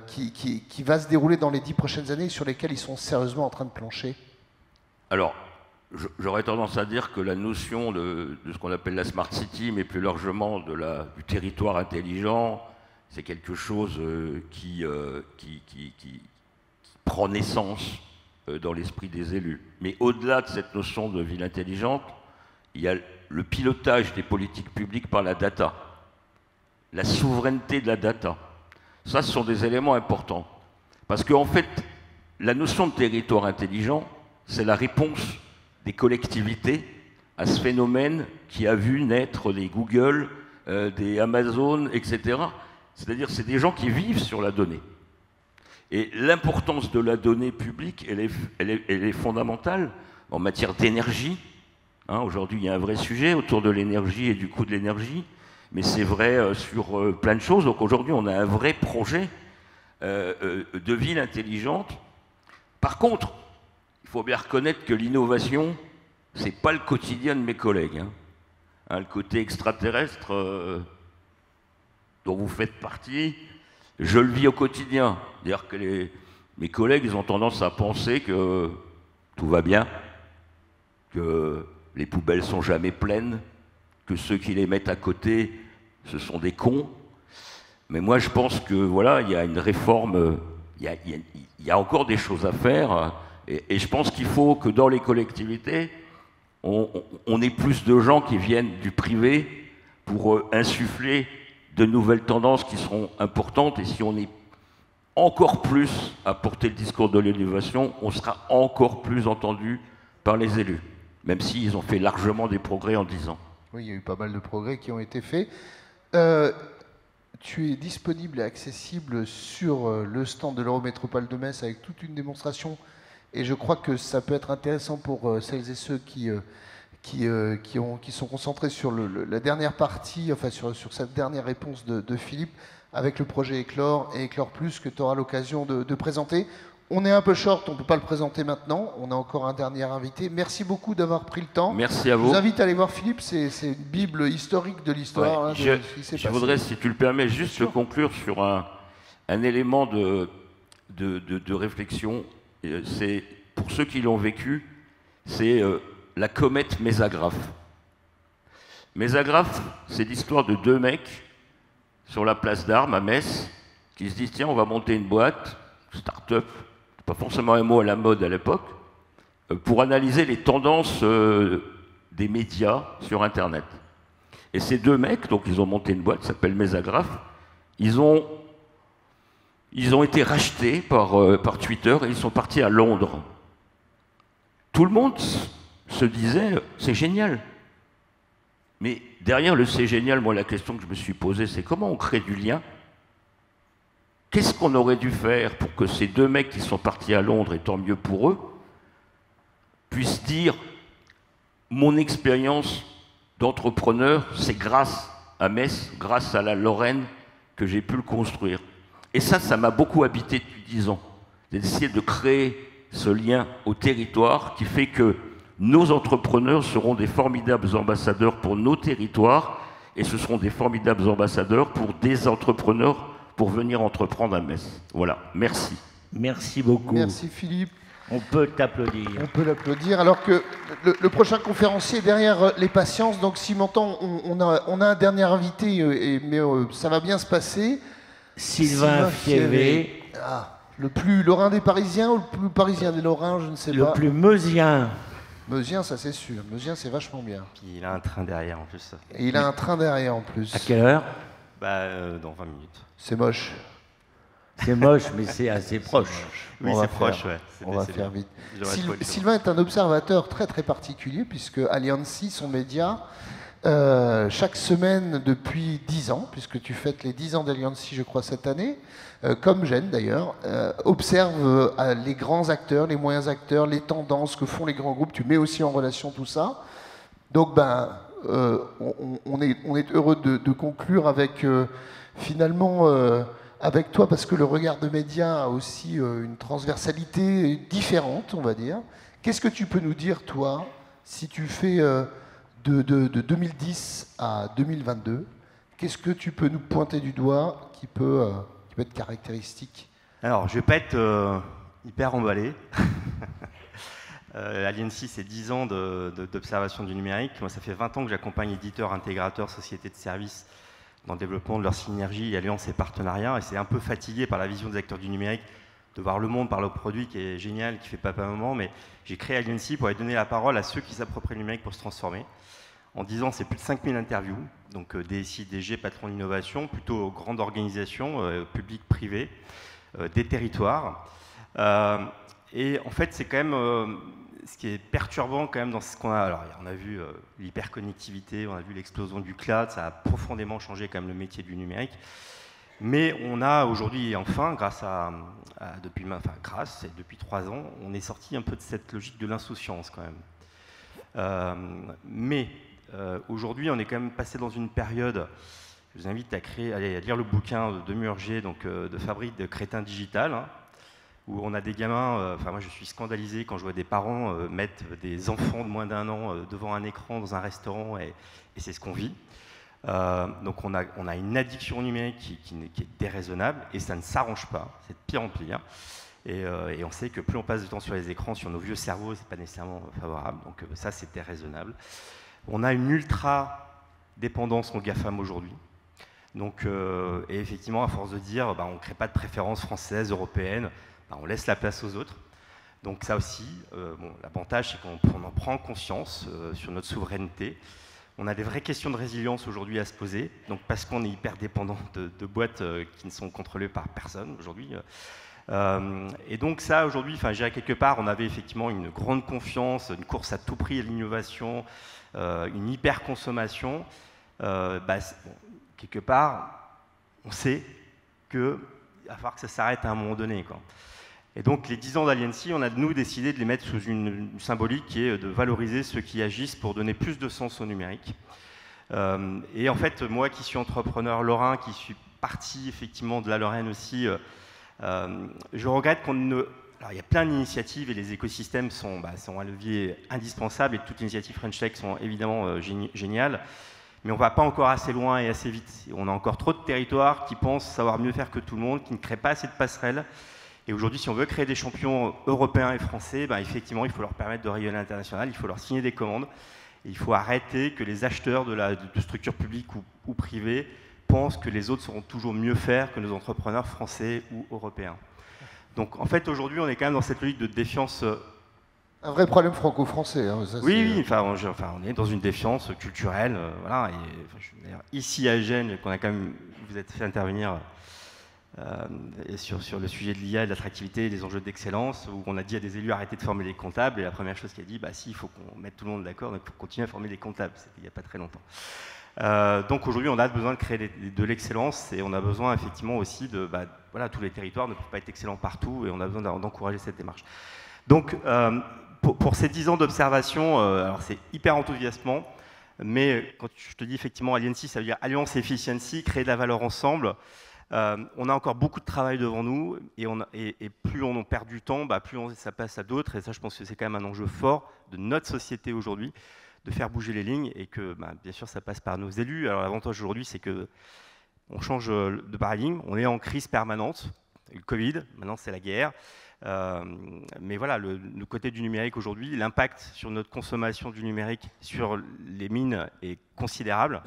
qui va se dérouler dans les 10 prochaines années, sur lesquelles ils sont sérieusement en train de plancher? Alors, j'aurais tendance à dire que la notion de ce qu'on appelle la Smart City, mais plus largement du territoire intelligent, c'est quelque chose qui prend naissance dans l'esprit des élus. Mais au-delà de cette notion de ville intelligente, il y a le pilotage des politiques publiques par la data, la souveraineté de la data. Ça, ce sont des éléments importants. Parce qu'en fait, la notion de territoire intelligent, c'est la réponse des collectivités à ce phénomène qui a vu naître des Google, des Amazon, etc. C'est-à-dire c'est des gens qui vivent sur la donnée. Et l'importance de la donnée publique, elle est fondamentale en matière d'énergie. Hein, aujourd'hui, il y a un vrai sujet autour de l'énergie et du coût de l'énergie, mais c'est vrai sur plein de choses. Donc aujourd'hui, on a un vrai projet de ville intelligente. Par contre, il faut bien reconnaître que l'innovation, ce n'est pas le quotidien de mes collègues. Hein. Hein, le côté extraterrestre dont vous faites partie, je le vis au quotidien. C'est-à-dire que mes collègues, ils ont tendance à penser que tout va bien, que les poubelles sont jamais pleines, que ceux qui les mettent à côté, ce sont des cons. Mais moi, je pense que voilà, il y a une réforme, il y a encore des choses à faire, et je pense qu'il faut que dans les collectivités, on ait plus de gens qui viennent du privé pour insuffler de nouvelles tendances qui seront importantes, et si on est encore plus à porter le discours de l'innovation, on sera encore plus entendu par les élus, même s'ils ont fait largement des progrès en 10 ans. Oui, il y a eu pas mal de progrès qui ont été faits. Tu es disponible et accessible sur le stand de l'Eurométropole de Metz avec toute une démonstration, et je crois que ça peut être intéressant pour celles et ceux qui sont concentrés sur la dernière partie, enfin sur cette dernière réponse de Philippe, avec le projet Éclore et Éclore Plus que tu auras l'occasion de présenter. On est un peu short, on ne peut pas le présenter maintenant. On a encore un dernier invité. Merci beaucoup d'avoir pris le temps. Merci à vous. Je vous invite à aller voir Philippe, c'est une bible historique de l'histoire. Ouais, je voudrais, si tu le permets, juste conclure sur un élément de réflexion. C'est, pour ceux qui l'ont vécu, c'est la comète Mésagraphe. Mésagraphe, c'est l'histoire de 2 mecs sur la place d'Armes à Metz qui se disent tiens, on va monter une boîte, start-up, c'est pas forcément un mot à la mode à l'époque, pour analyser les tendances des médias sur Internet. Et ces 2 mecs, donc ils ont monté une boîte qui s'appelle Mésagraphe, ils ont été rachetés par Twitter et ils sont partis à Londres. Tout le monde se disait c'est génial. Mais derrière le c'est génial, moi la question que je me suis posée, c'est comment on crée du lien? Qu'est-ce qu'on aurait dû faire pour que ces 2 mecs qui sont partis à Londres, et tant mieux pour eux, puissent dire mon expérience d'entrepreneur, c'est grâce à Metz, grâce à la Lorraine, que j'ai pu le construire. Et ça m'a beaucoup habité depuis 10 ans. D'essayer de créer ce lien au territoire qui fait que nos entrepreneurs seront des formidables ambassadeurs pour nos territoires, et ce seront des formidables ambassadeurs pour des entrepreneurs pour venir entreprendre à Metz. Voilà, merci. Merci beaucoup. Merci Philippe. On peut t'applaudir. On peut l'applaudir, alors que le prochain conférencier est derrière les patiences. Donc s'il m'entend, on a un dernier invité, mais ça va bien se passer. Sylvain Fievé. Ah, le plus lorrain des Parisiens ou le plus parisien des Lorrains, je ne sais pas. Le plus meusien. Meusien, ça c'est sûr. Meusien, c'est vachement bien. Puis il a un train derrière en plus. Et il a un train derrière en plus. À quelle heure? Dans 20 minutes. C'est moche. C'est moche, mais c'est assez proche. Oui, c'est proche, ouais. On va faire vite. Sylvain est un observateur très très particulier, puisque Alliancy, son média, chaque semaine depuis 10 ans, puisque tu fêtes les 10 ans d'Alliancy, je crois, cette année, comme Gênes d'ailleurs, observe les grands acteurs, les moyens acteurs, les tendances que font les grands groupes. Tu mets aussi en relation tout ça. Donc, on est heureux de conclure avec, finalement, avec toi, parce que le regard de médias a aussi une transversalité différente, on va dire. Qu'est-ce que tu peux nous dire, toi, si tu fais de 2010 à 2022, qu'est-ce que tu peux nous pointer du doigt qui peut être caractéristique? Alors, je vais pas être hyper emballé. Alliancy, c'est 10 ans d'observation du numérique. Moi, ça fait 20 ans que j'accompagne éditeurs, intégrateurs, sociétés de services dans le développement de leur synergie, alliances et partenariats. Et c'est un peu fatigué par la vision des acteurs du numérique de voir le monde par le produit qui est génial, qui fait papa-maman. Mais j'ai créé Alliancy pour aller donner la parole à ceux qui s'approprient le numérique pour se transformer. En 10 ans, c'est plus de 5000 interviews. Donc DSI, DG, patrons d'innovation, plutôt grandes organisations, publiques, privées, des territoires. Et en fait, c'est quand même ce qui est perturbant quand même dans ce qu'on a. Alors, on a vu l'hyperconnectivité, on a vu l'explosion du cloud, ça a profondément changé quand même le métier du numérique. Mais on a aujourd'hui, enfin, depuis 3 ans, on est sorti un peu de cette logique de l'insouciance quand même. Mais aujourd'hui, on est quand même passé dans une période, je vous invite à lire le bouquin de Murger, donc de Fabrique de Crétin Digital, hein, où on a des gamins, moi je suis scandalisé quand je vois des parents mettre des enfants de moins d'1 an devant un écran dans un restaurant, et c'est ce qu'on vit. Donc on a une addiction numérique qui est déraisonnable, et ça ne s'arrange pas, c'est de pire en pire. Et on sait que plus on passe de temps sur les écrans, sur nos vieux cerveaux, c'est pas nécessairement favorable, donc ça c'est déraisonnable. On a une ultra dépendance aux GAFAM aujourd'hui. Donc, et effectivement, à force de dire on ne crée pas de préférence française, européenne, on laisse la place aux autres. Donc ça aussi, l'avantage c'est qu'on en prend conscience sur notre souveraineté. On a des vraies questions de résilience aujourd'hui à se poser, donc parce qu'on est hyper dépendant de boîtes qui ne sont contrôlées par personne aujourd'hui. Et donc ça, aujourd'hui, je dirais quelque part, on avait effectivement une grande confiance, une course à tout prix à l'innovation, une hyper-consommation. Quelque part, on sait qu'il va falloir que ça s'arrête à un moment donné, quoi. Et donc les 10 ans d'Aliancy, on a nous décidé de les mettre sous une symbolique qui est de valoriser ceux qui agissent pour donner plus de sens au numérique. Et en fait, moi qui suis entrepreneur lorrain, qui suis parti effectivement de la Lorraine aussi, je regrette qu'on ne... Alors il y a plein d'initiatives et les écosystèmes sont un levier indispensable, et toutes les initiatives French Tech sont évidemment géniales. Mais on ne va pas encore assez loin et assez vite. On a encore trop de territoires qui pensent savoir mieux faire que tout le monde, qui ne créent pas assez de passerelles. Et aujourd'hui, si on veut créer des champions européens et français, effectivement, il faut leur permettre de rayonner à l'international, il faut leur signer des commandes. Et il faut arrêter que les acheteurs de structures publiques ou privées pensent que les autres sauront toujours mieux faire que nos entrepreneurs français ou européens. Donc en fait, aujourd'hui, on est quand même dans cette logique de défiance. Un vrai problème franco-français. Hein, oui, on est dans une défiance culturelle. Voilà. Et, ici à Gênes, vous êtes fait intervenir sur le sujet de l'IA, de l'attractivité et des enjeux d'excellence, où on a dit à des élus arrêtez de former les comptables, et la première chose qu'il a dit, si, il faut qu'on mette tout le monde d'accord, donc il faut continuer à former les comptables. C'était il n'y a pas très longtemps. Donc aujourd'hui, on a besoin de créer de l'excellence, et on a besoin effectivement aussi de... tous les territoires ne peuvent pas être excellents partout, et on a besoin d'encourager cette démarche. Donc, pour ces 10 ans d'observation, alors c'est hyper enthousiasmant, mais quand je te dis effectivement Aliancy, ça veut dire Alliance Efficiency, créer de la valeur ensemble. On a encore beaucoup de travail devant nous, et plus on en perd du temps, plus ça passe à d'autres, et ça je pense que c'est quand même un enjeu fort de notre société aujourd'hui, de faire bouger les lignes, et que bien sûr ça passe par nos élus. Alors l'avantage aujourd'hui, c'est qu'on change de paradigme, on est en crise permanente, le Covid, maintenant c'est la guerre. Mais voilà, le côté du numérique aujourd'hui, l'impact sur notre consommation du numérique sur les mines est considérable.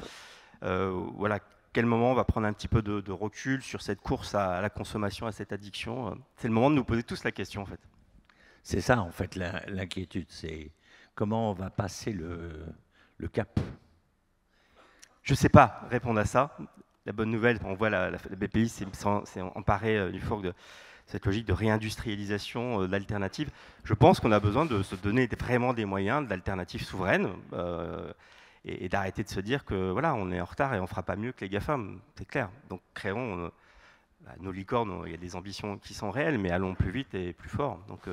Voilà, quel moment on va prendre un petit peu de recul sur cette course à la consommation, à cette addiction. C'est le moment de nous poser tous la question, en fait. C'est ça, en fait, l'inquiétude. C'est comment on va passer le cap. Je ne sais pas répondre à ça. La bonne nouvelle, on voit la BPI s'est emparée du fork de cette logique de réindustrialisation d'alternatives. Je pense qu'on a besoin de se donner vraiment des moyens d'alternatives souveraines, et d'arrêter de se dire que voilà, on est en retard et on ne fera pas mieux que les GAFAM, c'est clair. Donc créons nos licornes, il y a des ambitions qui sont réelles, mais allons plus vite et plus fort. Donc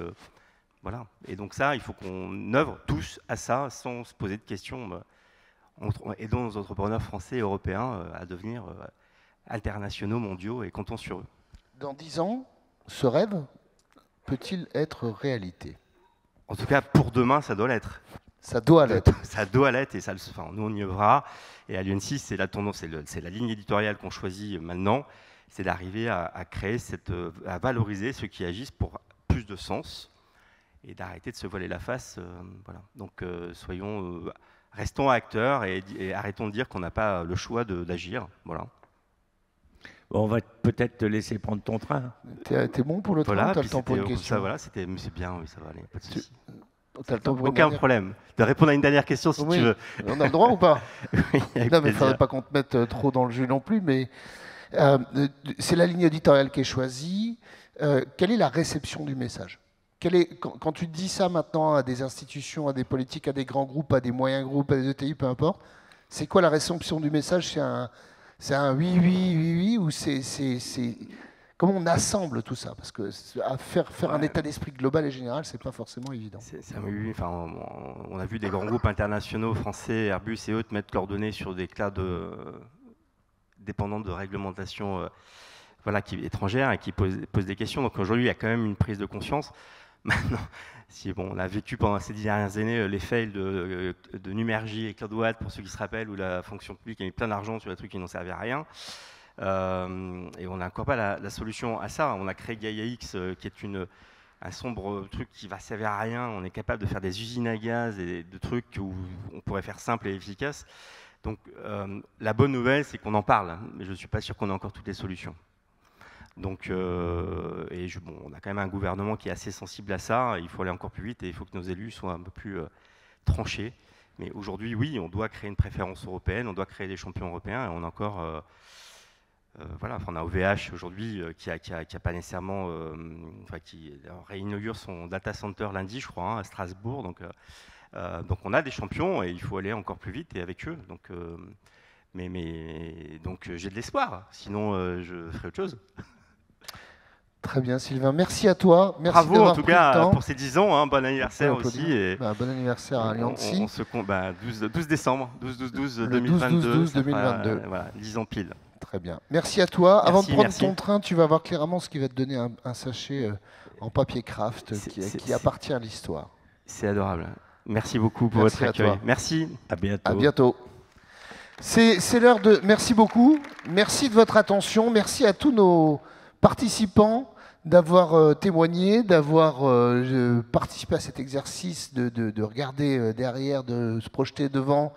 voilà. Et donc ça, il faut qu'on œuvre tous à ça sans se poser de questions. Aidons nos entrepreneurs français et européens à devenir internationaux, mondiaux, et comptons sur eux. Dans 10 ans, ce rêve peut-il être réalité? En tout cas, pour demain, ça doit l'être. Ça doit l'être. Ça doit l'être, et nous on y œuvrera. Et à l'UNC, c'est la tendance, c'est la ligne éditoriale qu'on choisit maintenant, c'est d'arriver à créer à valoriser ceux qui agissent pour plus de sens, et d'arrêter de se voiler la face. Voilà. Donc restons acteurs, et arrêtons de dire qu'on n'a pas le choix d'agir. Voilà. On va peut-être te laisser prendre ton train. T'es bon pour le train? T'as le temps pour une question? Ça, voilà, c'est bien, oui, ça va aller, pas de souci. Aucun problème. De répondre à une dernière question si tu veux. On a le droit ou pas? Oui, avec non, mais il ne plaisir. faudrait pas qu'on te mette trop dans le jus non plus, mais c'est la ligne éditoriale qui est choisie. Quelle est la réception du message? Quand tu dis ça maintenant à des institutions, à des politiques, à des grands groupes, à des moyens groupes, à des ETI, peu importe, c'est quoi la réception du message? C'est un oui, oui, oui, oui, ou c'est... Comment on assemble tout ça? Parce que faire un état d'esprit global et général, c'est pas forcément évident. Oui, enfin, on a vu des grands groupes internationaux, français, Airbus et autres, mettre leurs données sur des clouds dépendants de réglementation voilà, étrangère et qui posent des questions. Donc aujourd'hui, il y a quand même une prise de conscience. Maintenant, si bon, on a vécu pendant ces dernières années les fails de Numergy et CloudWatt, pour ceux qui se rappellent, où la fonction publique a mis plein d'argent sur des trucs qui n'ont servi à rien. Et on n'a encore pas la solution à ça. On a créé GaiaX, qui est un sombre truc qui va servir à rien. On est capable de faire des usines à gaz et de trucs où on pourrait faire simple et efficace. Donc la bonne nouvelle, c'est qu'on en parle, mais je ne suis pas sûr qu'on ait encore toutes les solutions. Donc, bon, on a quand même un gouvernement qui est assez sensible à ça. Il faut aller encore plus vite et il faut que nos élus soient un peu plus tranchés. Mais aujourd'hui, oui, on doit créer une préférence européenne, on doit créer des champions européens. Et on a encore, voilà, enfin, on a OVH aujourd'hui qui a pas nécessairement, qui réinaugure son data center lundi, je crois, à Strasbourg. Donc on a des champions et il faut aller encore plus vite et avec eux. Donc, donc j'ai de l'espoir. Sinon, je ferai autre chose. Très bien, Sylvain. Merci à toi. Merci bravo en tout cas pour ces 10 ans. Hein, bon anniversaire aussi. Et bon anniversaire à Allianz. 12 décembre, 12-12-2022. Voilà, 10 ans pile. Très bien. Merci à toi. Avant de prendre ton train, tu vas voir Cléramont qui va te donner un sachet en papier craft qui appartient à l'histoire. C'est adorable. Merci beaucoup pour votre accueil. Merci. À bientôt. À bientôt. C'est l'heure de... Merci beaucoup. Merci de votre attention. Merci à tous nos participants d'avoir témoigné, d'avoir participé à cet exercice, de regarder derrière, de se projeter devant